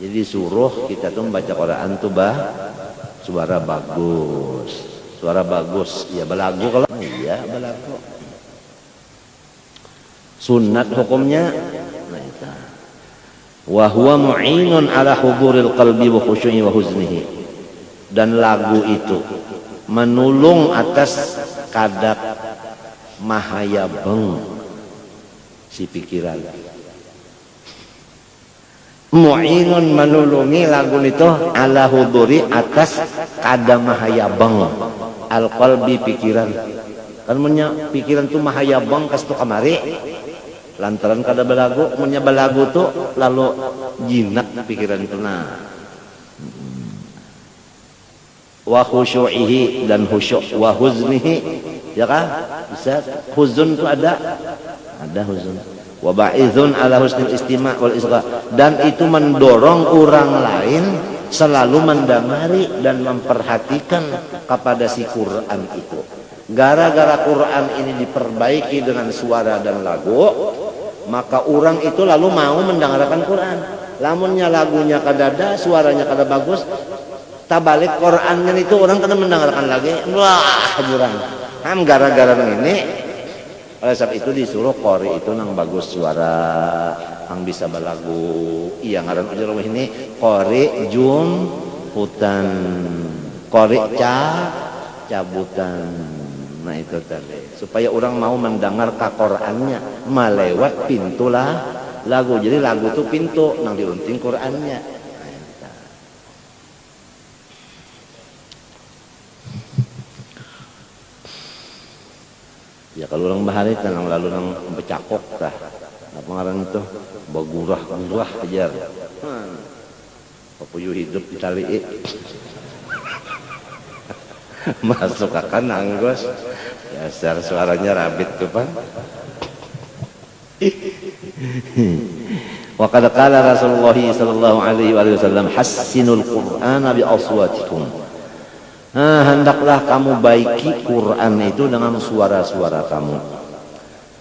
Jadi suruh kita tuh membaca Quran tuh suara bagus. Suara bagus, ya belagu kalau iya belagu. Sunat hukumnya, nah itu. Wa huwa mu'inun ala huduril qalbi wa khusyu'i wa huznihi. Dan lagu itu menulung atas kadar mahayabeng si pikiran. Mu'inun menulungi lagu itu ala huduri atas kadar mahayabeng al qalbi pikiran. Kan punya pikiran tuh mahayabeng kas tu kamari. Lantaran kada belagu, punya belagu tuh lalu jinak pikiran itu nah. Wa khusyu'ihi dan khusyuk wa huznihi, ya kan? Bisa huzun itu ada huzun. Wa ba'izun ala husnil istima' wal isgha, dan itu mendorong orang lain selalu mendengari dan memperhatikan kepada si Quran itu. Gara-gara Quran ini diperbaiki dengan suara dan lagu, maka orang itu lalu mau mendengarkan Quran. Lamunnya lagunya kadada, suaranya kada bagus, tabalik Qurannya itu orang kena mendengarkan lagi. Wah, jurang. Gara-gara ini, oleh sebab itu disuruh qori itu nang bagus suara, yang bisa balagu. Iya ngaran ujar ini qori jum hutan, qori cabutan. Nah itu tadi supaya orang mau mendengar ke Qurannya melewat pintu lah lagu. Jadi lagu itu pintu nang diunting Qurannya. Ya kalau orang bahari tenang lalu nang becakok dah apa ngaran itu bagurah aja. Papuyuh hidup di tali masuk akan anggos dasar suaranya rabit tuh Pak. Wa qad qala Rasulullah sallallahu alaihi wasallam hassinul Qur'ana bi aswatikum. Hendaklah kamu baiki Quran itu dengan suara-suara kamu.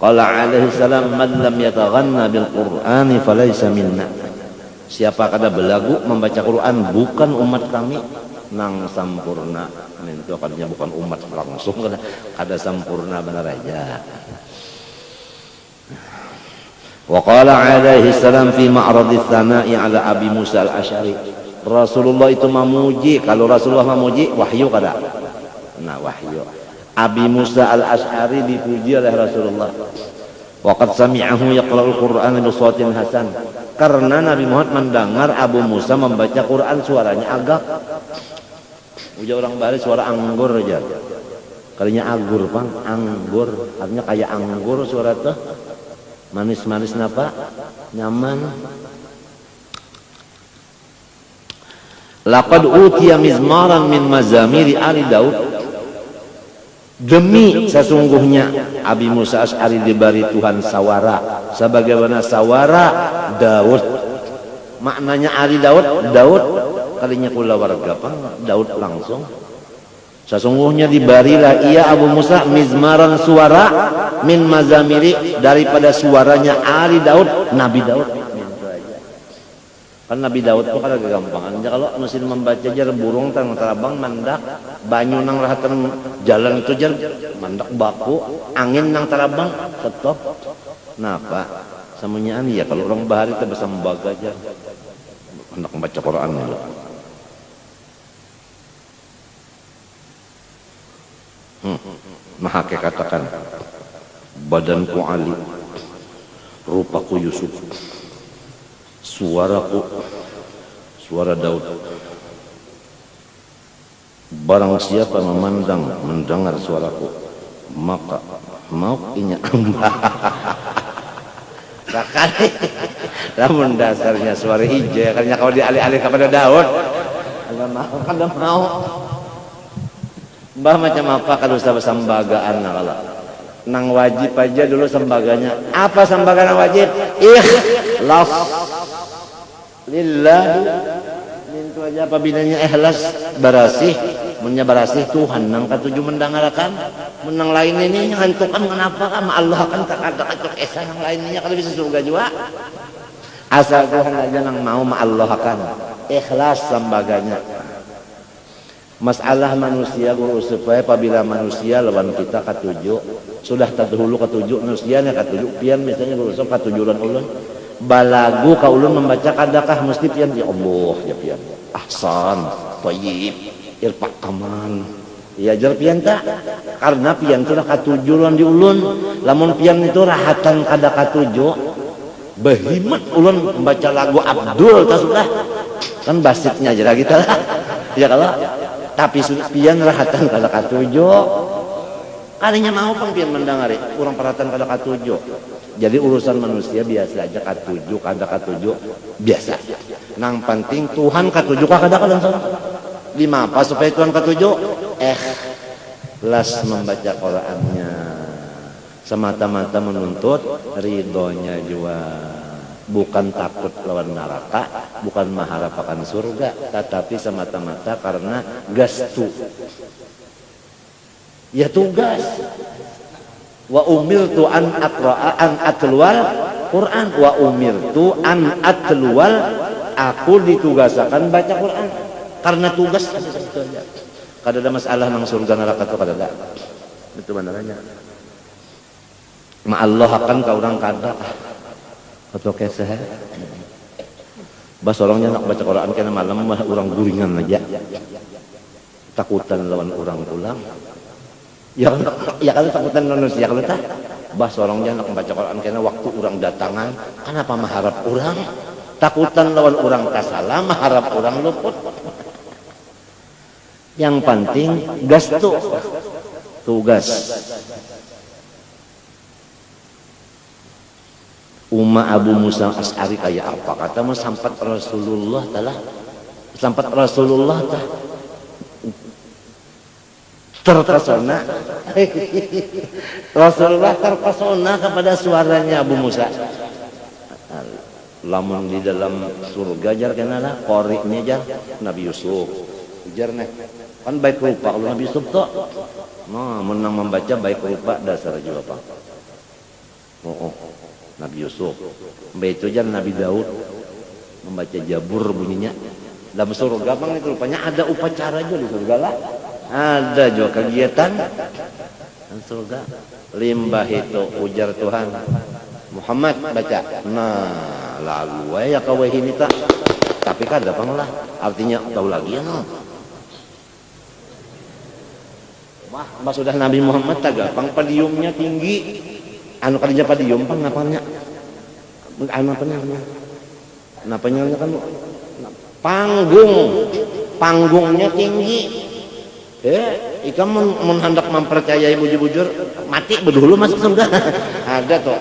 Qala alaihi salam man lam yataghanna bil Qur'ani falaysa minna. Siapa kada belagu membaca Quran bukan umat kami. Nang sampurna itu katanya bukan umat langsung kada sampurna benar aja. Wa qala alaihi salam fi ma'radis sana'i ala Abi Musa al-Asy'ari. Rasulullah itu memuji, kalau Rasulullah memuji wahyu kada. Nah wahyu. Abi Musa al-Asy'ari dipuji oleh Rasulullah. Wa qad sami'ahu yaqra'ul Qur'ana bi shawtin hasan. Karena Nabi Muhammad mendengar Abu Musa membaca Quran suaranya agak ujar orang Bali suara anggur aja. Kalinya anggur, Bang, anggur. Artinya kayak anggur suara tuh. Manis-manis napa? Nyaman. Laqad utiya mizmaran min mazamiri ali Daud. Demi sesungguhnya Abi Musa Asy'ari diberi Tuhan sawara sebagaimana sawara Daud. Maknanya Ali Daud, Daud kalinya kula warga apa? Daud langsung. Sesungguhnya diberilah ia Abu Musa mizmaran suara min mazamiri daripada suaranya Ali Daud, Nabi Daud. Kan Nabi Daud itu kan agak gampangan aja kalau mesin membaca jar burung terabang mandak banyu nang rahatan jalan itu jar mandak baku angin nang terabang stop. Napa samunyaan ya kalau orang bahari kita bisa membaca aja hendak membaca Quran dulu. Maha katakan badanku Ali, rupaku Yusuf, suaraku suara Daud. Barang siapa memandang mendengar suaraku maka mau inya sakali namun dasarnya suara hijau ya karena kalau dialih-alih kepada Daud kada mau mbah macam apa kalau usah sambagaan kalau nang wajib aja dulu sembaganya apa sembagaan wajib ikhlas lillah itu aja apabinanya ikhlas barasih munnya barasih Tuhan nang katuju mendengarkan menang lain ini ngantukan kenapa kan Allah kan tak ada kacok esa yang lainnya kalau bisa surga juga asal Tuhan aja nang mau Allah kan ikhlas sembaganya. Masalah manusia guru supaya apabila manusia lawan kita katuju sudah terdahulu katuju manusianya katuju pian misalnya guru sok katujuran ulun balagu ka ulun membaca kadakah mesti pian ya Allah ya pian ahsan thayyib irfa kaman ya jar pian tak karena pian sudah katujuran di ulun lamun pian itu rahatan kada katuju behimat ulun membaca lagu Abdul tak sudah kan basitnya aja kita lah ya kalau tapi pian rahatan kada katuju kalinya mau pun pian mendengari kurang perhatian kada katuju jadi urusan manusia biasa aja katuju kada katuju biasa nang penting Tuhan katuju kada kada lima apa supaya Tuhan katuju ikhlas membaca Qur'annya semata-mata menuntut ridhonya juga bukan takut lawan neraka, bukan mengharap akan surga, tetapi semata-mata karena gastu. Ya tugas. Wa umirtu an aqra'a an atlual Quran wa umirtu an atlual aku ditugasakan baca Quran. Karena tugas itu aja. Kada ada masalah nang surga neraka itu kada ada. Itu benarannya. Ma Allah akan ka urang kada atau keseh bas orangnya nak baca Quran kena malam orang guringan aja takutan lawan orang pulang ya kalau takutan manusia kalau tak bas orangnya nak baca Quran kena waktu orang datangan kenapa mengharap orang takutan lawan orang kasalah mengharap orang luput yang penting gastu tugas Umma Abu Musa Asy'ari kayak apa kata mah sampat Rasulullah telah sampat Rasulullah terpesona Rasulullah terpesona kepada suaranya Abu Musa lamun di dalam surga jar kenalah qori'nya jar Nabi Yusuf jar nih kan baik rupa kalau Nabi Yusuf tuh nah menang membaca baik rupa dasar juga Pak Nabi Yusuf itu aja Nabi Daud membaca Jabur bunyinya dalam surga bang itu rupanya ada upacara juga di surga lah ada juga kegiatan di surga limbah itu ujar Tuhan Muhammad baca nah lalu ya kau ini tak tapi kada bang lah artinya tahu lagi ya no wah sudah Nabi Muhammad tak gampang padiumnya tinggi anu kalinya padium pang napanya anu napanya kan panggungnya tinggi ikan menghendak mempercayai bujur-bujur mati berdulu masuk surga ada toh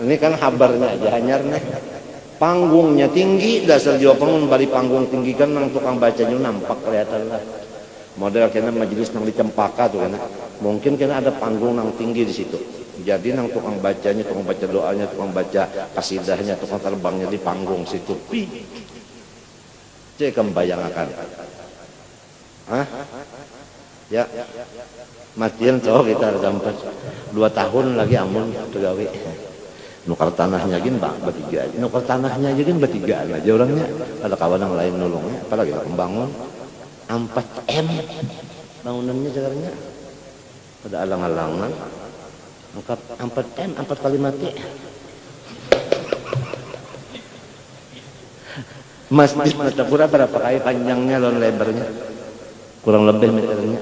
ini kan habarnya aja hanyarnya. Panggungnya tinggi, dasar Jawa Pangun bari panggung tinggi kan nang tukang bacanya nampak kelihatan lah. Model kena majelis nang di Cempaka tuh kan. Mungkin kena ada panggung nang tinggi di situ. Jadi nang tukang bacanya, tukang baca doanya, tukang baca kasidahnya, tukang terbangnya di panggung situ. Cek membayangkan. Hah? Ya. Matian cowok kita sampai 2 tahun lagi amun tegawe. Nukar tanahnya gin bang bertiga aja, nukar tanahnya aja gin bertiga aja orangnya. Ada kawan yang lain nolongnya, apalagi pembangun 4M bangunannya sekarangnya. Ada alang-alangan, angkat 4M 4 kali mati. Masjid Martapura berapa kali panjangnya lawan lebarnya? Kurang lebih meternya.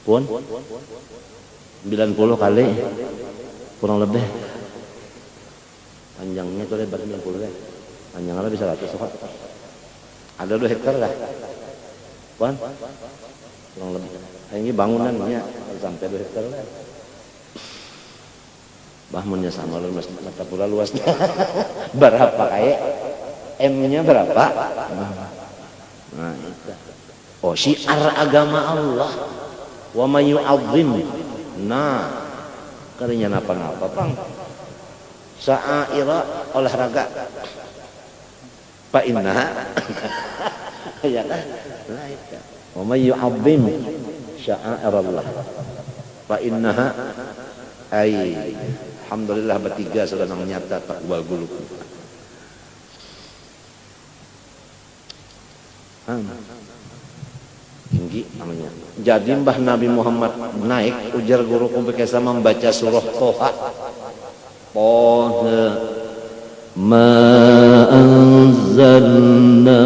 Pun 90 kali. Kurang lebih panjangnya itu lebar 90 kan, panjangnya bisa 100 kok. Ada 2 hektar lah Puan, kurang lebih. Ini bangunannya sampai 2 hektar lah. Bahmunnya sama lu Masjid Martapura luasnya berapa kayak M-nya berapa? Nah itu. Oh syiar agama Allah wa may yu'azzim. Nah karinya napa-napa pang sa'aira olahraga fa innaha ya kan wa may yu'azzim sya'airallah fa innaha ay alhamdulillah bertiga sudah nang nyata takwa gulu tinggi namanya. Jadi Mbah Nabi Muhammad naik, ujar guru kumpikesa membaca surah Toha. Ma anzalna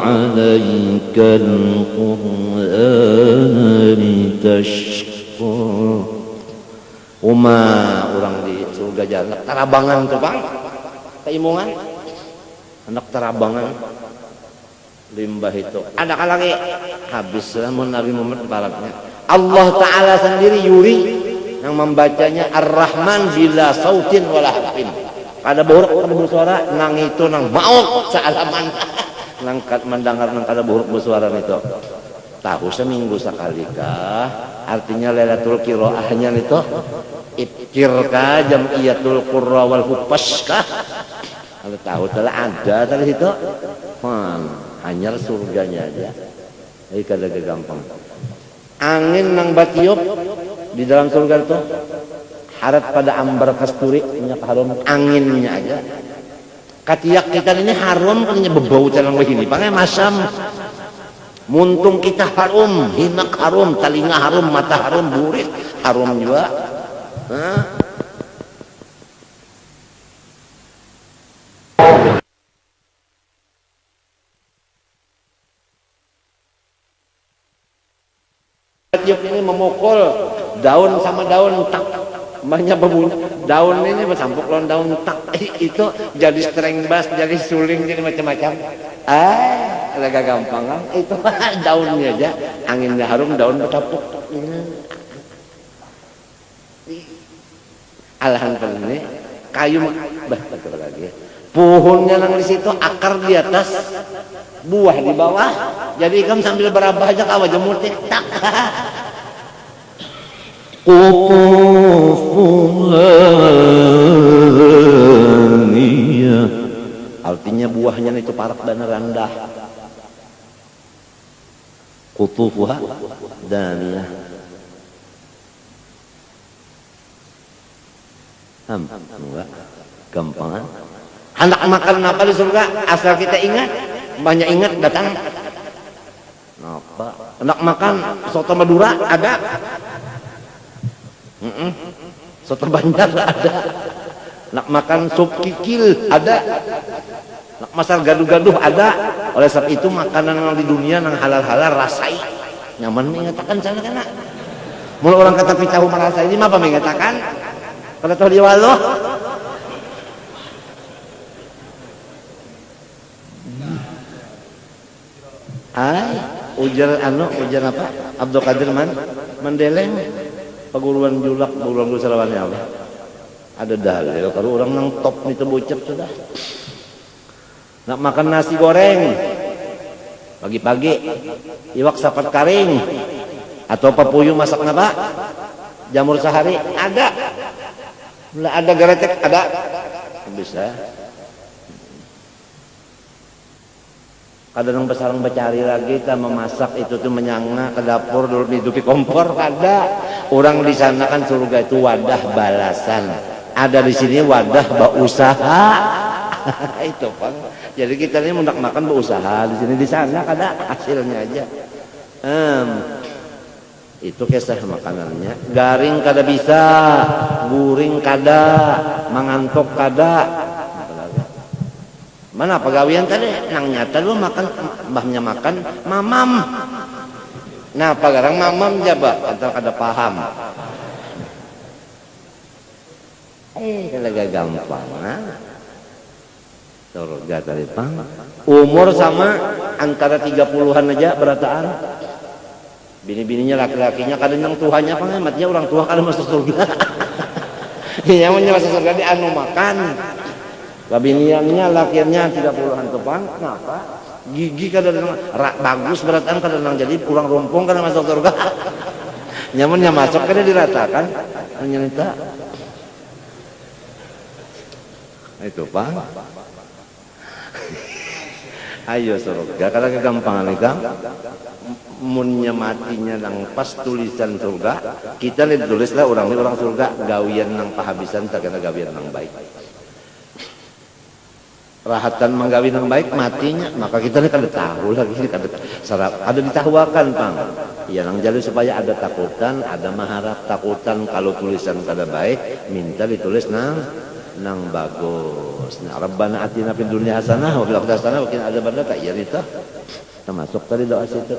'alaikal Qur'ana litashqa. Orang di surga jalan tarabangan tuh Bang. Keimungan. Anak tarabangan. Limbah itu ada lagi habis namun Nabi Muhammad baratnya Allah Ta'ala sendiri yuri yang membacanya Ar-Rahman bila sautin wala harfin kada buruk bersuara nang itu nang mauk saalaman nangkat mendengar nang kada buruk bersuara itu tahu seminggu sekali kah artinya Lailatul Qiraahnya itu ibkir kah jamiyatul qurra wal hupas kah kalau tahu telah ada tadi itu hanya surganya aja. Jadi kada gampang. Angin nang batiup di dalam surga itu harat pada ambar kasturi minyak harum anginnya aja. Katiak kita ini harum punya bebau calang begini. Pakai masam. Muntung kita harum, hinak harum, telinga harum, mata harum, burit harum juga. Tiup ini memukul daun sama daun tak banyak berbunyi daun ini bersampuk lawan daun tak itu jadi string bass jadi suling jadi macam-macam agak gampang kan itu daunnya aja anginnya harum daun bertapuk alhamdulillah ini kayu betul lagi pohonnya nang di situ akar di atas buah di bawah jadi kamu sambil berabah aja kawa jemur tak artinya buahnya itu parak dan rendah qutufuha daniyah enggak gampang hendak makan apa di surga asal kita ingat banyak ingat datang apa hendak makan soto Madura ada soto Banjar ada nak makan sup kikil ada nak masak gaduh-gaduh ada oleh sebab itu makanan yang di dunia yang halal-halal rasai nyaman mengatakan sana kana mula orang kata picahu merasa ini apa mengatakan kalau tahu di walo ujar apa Abdul Qadir Mandeleng Paguruan Julak Paguruan Salawannya apa Ada dalil kalau orang nang top nih bucep sudah. Nak makan nasi goreng pagi-pagi, iwak sapat karing atau papuyu masak napa? Jamur sehari ada. Lah ada geretek ada. Bisa. Kadang besarang becari lagi kita memasak itu tuh menyanga ke dapur dulu hidupi kompor ada. Orang di sana kan surga itu wadah balasan. Ada di sini wadah berusaha. Itu Bang. Jadi kita ini hendak makan berusaha di sini di sana ada hasilnya aja. Itu kisah makanannya. Garing kada bisa, guring kada, mangantok kada. Mana pegawaian tadi? Nang nyata lu makan, mbahnya makan, mamam. Nah, pagarang mamam jaba atau kada paham. Kalau gampang, surga tadi Bang. Umur sama antara 30-an aja berataan. Bini-bininya laki-lakinya kadang yang tuhannya pengamatnya orang tua kalau masuk surga. Yang masuk surga di anu makan. Biniannya lakinya 30-an Bang. Kenapa? Gigi kadang bagus berataan kadang jadi kurang rumpung kadang masuk surga. Nyamannya masuk kadang diratakan. Nyerita. Itu Bang. Ayo surga kadang kegampangan itu. Munnya matinya nang pas tulisan surga kita nih tulislah orang surga gawian nang pahabisan tak kena gawian nang baik rahatan menggawi nang baik matinya maka kita nih kada tahu lagi kada sarap ada ditahuakan Bang ya nang jalur supaya ada takutan ada maharap takutan kalau tulisan kada baik minta ditulis nang bagus. Nah, Rabbana atina fid dunya hasanah wa fil akhirati hasanah wa qina adzabannar tak ya itu termasuk tadi doa situ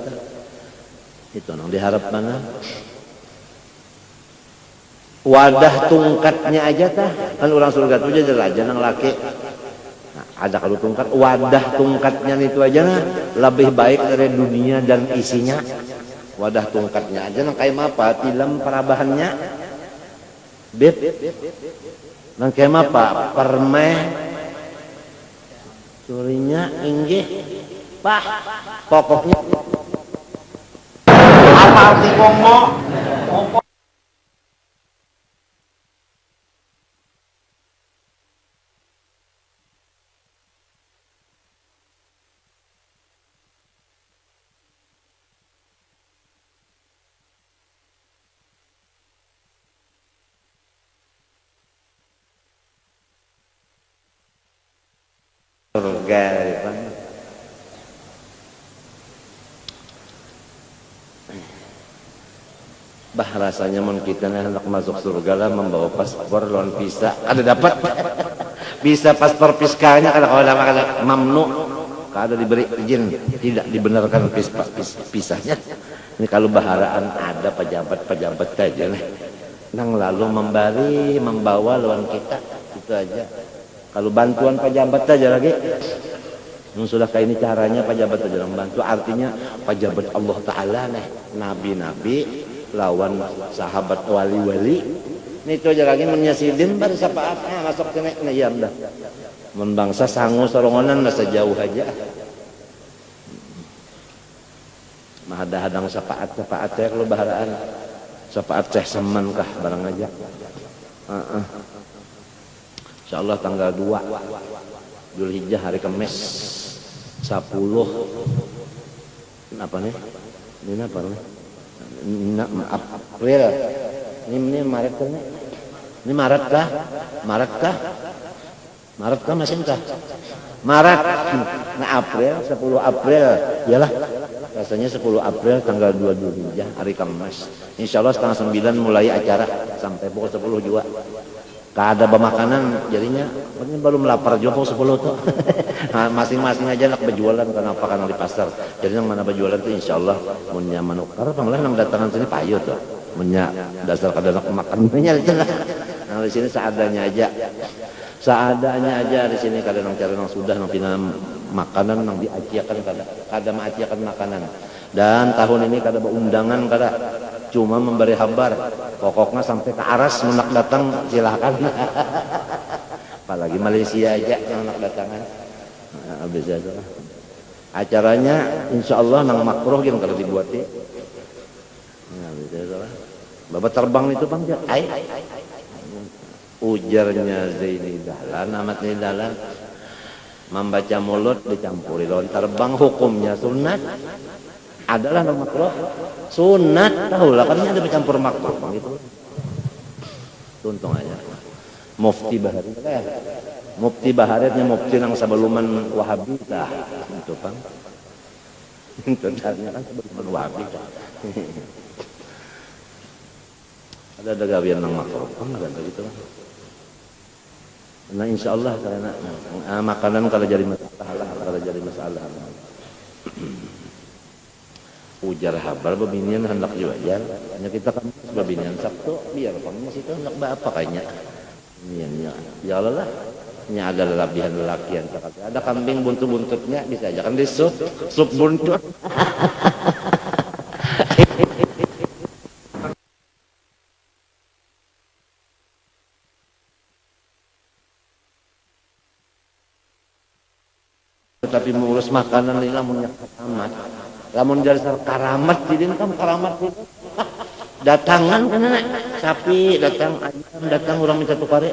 itu nang diharap mana wadah tungkatnya aja tah kan orang surga itu aja aja nang laki nah, ada kalau tungkat wadah tungkatnya itu aja nah, lebih baik dari dunia dan isinya wadah tungkatnya aja nang kayak apa tilam perabahannya beb nang kayak apa permeh curinya inggih Pak pokoknya amal di Kongo surga bah rasanya mun kita hendak masuk surga lah membawa paspor lawan visa ada dapat bisa paspor fiskalnya kada mamnu kada diberi izin tidak dibenarkan pisahnya ini kalau baharaan ada pejabat saja nih nang lalu membawa lawan kita itu aja. Kalau bantuan pejabat saja lagi, sudah kayak ini caranya pejabat saja membantu. Artinya pejabat Allah Taala nih, nabi-nabi lawan sahabat wali-wali. Ini itu aja lagi menyasidin bar sapaatnya masuk ke nek ya dah. Mun bangsa sangu sorongonan masa jauh aja. Mahadahadang sapaat saya kalau baharaan sapaat teh semen kah barang aja. Insyaallah tanggal 2 Zulhijjah hari Kamis 10 apa nih? Ini apa nih? April. Ini Maret kan nih? Ini Maret kah? Maret kah masih kah? Maret. Nah April 10 April. Iyalah. Rasanya 10 April tanggal 2 Zulhijjah hari Kamis. Insyaallah setengah 9 mulai acara sampai pukul 10 juga. Kada bemakanan jadinya ini baru melapar juga 10 tuh. Masing-masing aja nak berjualan kenapa karena di pasar. Jadi yang mana berjualan tuh insyaallah munnya manukar panglah nang datangan sini payu tuh. Munnya dasar kada nak makannya itu lah. Nah di sini seadanya aja. Seadanya aja di sini kada nang cara nang sudah nang pina makanan nang diaciakan kada maaciakan makanan. Dan tahun ini kada undangan kada, cuma memberi kabar. Pokoknya sampai ke Aras menak datang silahkan. Apalagi Malaysia aja yang nak datangan. Nah, bisa aja. Acaranya insya Allah nang makruh yang kalau dibuati. Nah, bisa aja. Bapak terbang itu bang, ay. Ujarnya Zaini Dahlan, Ahmad Zaini Dahlan, membaca mulut dicampuri lawan terbang, hukumnya sunat. Adalah nang makruh, sunat tahu lah kan ada bercampur makruh gitu. Tuntung aja. Mufti Baharit ya. Mufti Baharitnya mufti nang sebelumman Wahabi dah. Itu Bang. Itu dalnya kan sebelumman Wahabi dah. Ada gawian nang makruh, ada gitu. Nah insyaallah karena makanan kalau jadi masalah, kalau jadi masalah. Ujar habar babinian hendak jual, hanya kita kan babinian Sabtu biar bang situ hendak apa kayaknya. Ya Allah lah, ini ada lebihan lelakian. Ada kambing buntut-buntutnya bisa aja kan disup, sup buntut. Tapi mengurus makanan ini lamunnya karamat, lamun jadi karamat jadi kan karamat itu datangan kan anak sapi datang ayam datang orang minta tukare.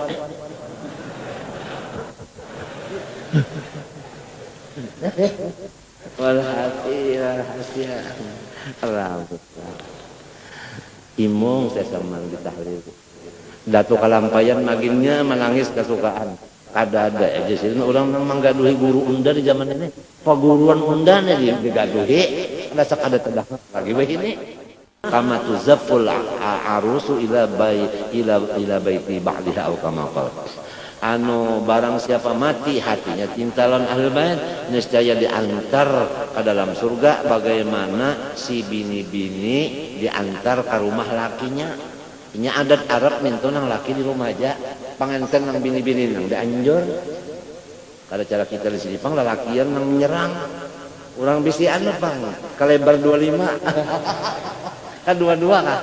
Walhasil rambut imung saya sama di tahlil datu kalampayan maginnya menangis kesukaan. Ada aja sih orang nang manggaduhi guru unda di zaman ini paguruan unda nih digaduhi ada sakada tedah lagi weh ini kama tuzafful arusu ila baiti ba'liha au kama qala anu barang siapa mati hatinya cintalan ahlul bait niscaya diantar ke dalam surga bagaimana si bini-bini diantar ke rumah lakinya. Ini adat Arab minta nang laki di rumah aja, panganten nang bini-bini nang dianjur. Kada cara kita di sini pang lalakian nang menyerang. Orang bisi anu pang, kalebar 25. Kan dua-dua kah?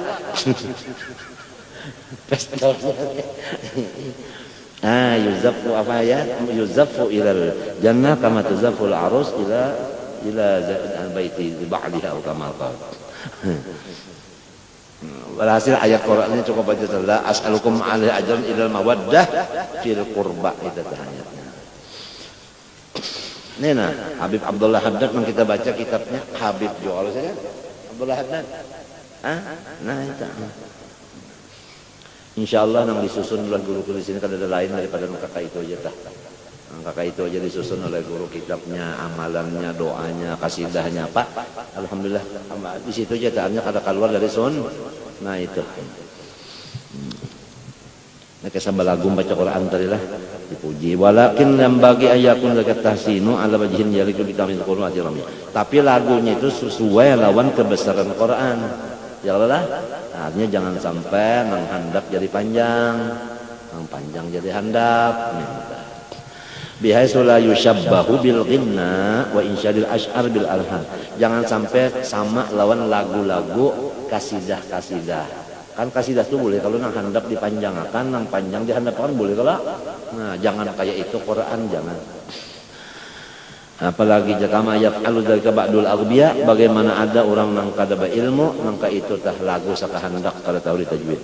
Pestol. Yuzafu apa ya? Yuzafu ilal jannah kama tuzaful arus ila baiti ba'liha kama qala. Walhasil ayat Qur'annya cukup baca saja as'alukum alaihi ajran ilal mawaddah fil qurba itu ayatnya. Nena Habib Abdullah Haddad yang kita baca kitabnya Habib jual saja Abdullah Haddad. Nah itu. Insyaallah nang disusun oleh guru di sini kada ada lain daripada kakak itu aja tah. Kakak itu aja disusun oleh guru kitabnya, amalannya, doanya, kasidahnya, Pak. Alhamdulillah di situ aja taannya kada keluar dari sun. Nah itu. Nah kesambal lagu baca Quran tadi lah dipuji. Walakin yang bagi ayakun zakat tahsinu ala wajhin yaliku bi tamil Quran ajrami. Tapi lagunya itu sesuai lawan kebesaran Quran. Ya Allah. Artinya jangan sampai nang handap jadi panjang, nang panjang jadi handap. Bihaisu la yusyabbahu bil ghinna wa insyadil asy'ar bil alhan. Jangan sampai sama lawan lagu-lagu kasidah-kasidah. Kan kasidah itu boleh kalau nang handap dipanjangkan, nang panjang dihandapkan boleh kalau. Nah, jangan kayak itu Quran jangan. Apalagi jakama yaf'alu dzalika ba'dul aghbiya, bagaimana ada orang nang kada ilmu nang ka itu tah lagu sakahandak kada tahu tajwid.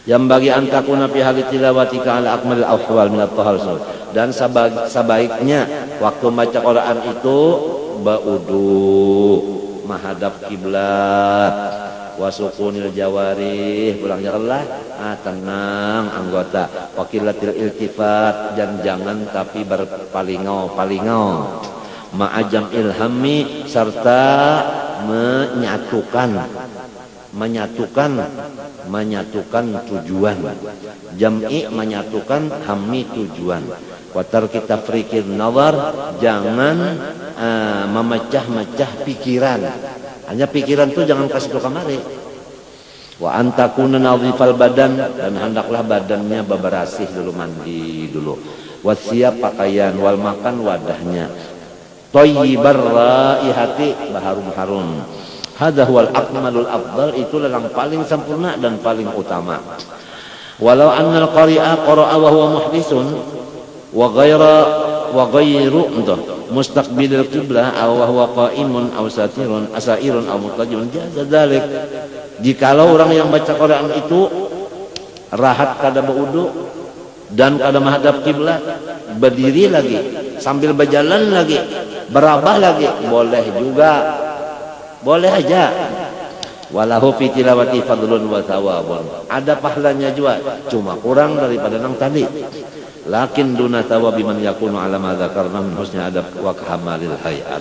Yang bagi antakuna fi halit tilawatika ala akmalil ahwal min at-tahar. Dan sebaiknya waktu baca Quran itu ba'udu menghadap kiblat wasukunil jawarih pulangnya Allah tenang anggota wakilatil iltifat dan jangan tapi berpalingau ma'ajam ilhami serta menyatukan tujuan jam'i menyatukan hammi tujuan watar kita frikir nazar jangan memecah-mecah pikiran hanya pikiran itu jangan kasih ke kamari wa antakuna nadhifal badan dan hendaklah badannya bebersih dulu mandi dulu wasiap pakaian wal makan wadahnya thayyibar raihati, baharum-harum. Hadza huwal akmalul afdal, itulah yang paling sempurna dan paling utama. Walau annal qari'a qara'a wa huwa muhdisun wa ghairu mustaqbilil qiblah aw wa huwa qa'imun aw asairun aw mutajjim jaza dzalik. Jikalau orang yang baca Quran itu rahat kada berwudu dan kada menghadap kiblat, berdiri lagi sambil berjalan lagi, berabah lagi, boleh juga, boleh aja. Walahu fi tilawati fadlun wa thawabun, ada pahalanya juga, cuma kurang daripada yang tadi. Lakin duna thawabi man yakunu ala ma dzakarna min husni adab wa kamalil hayat.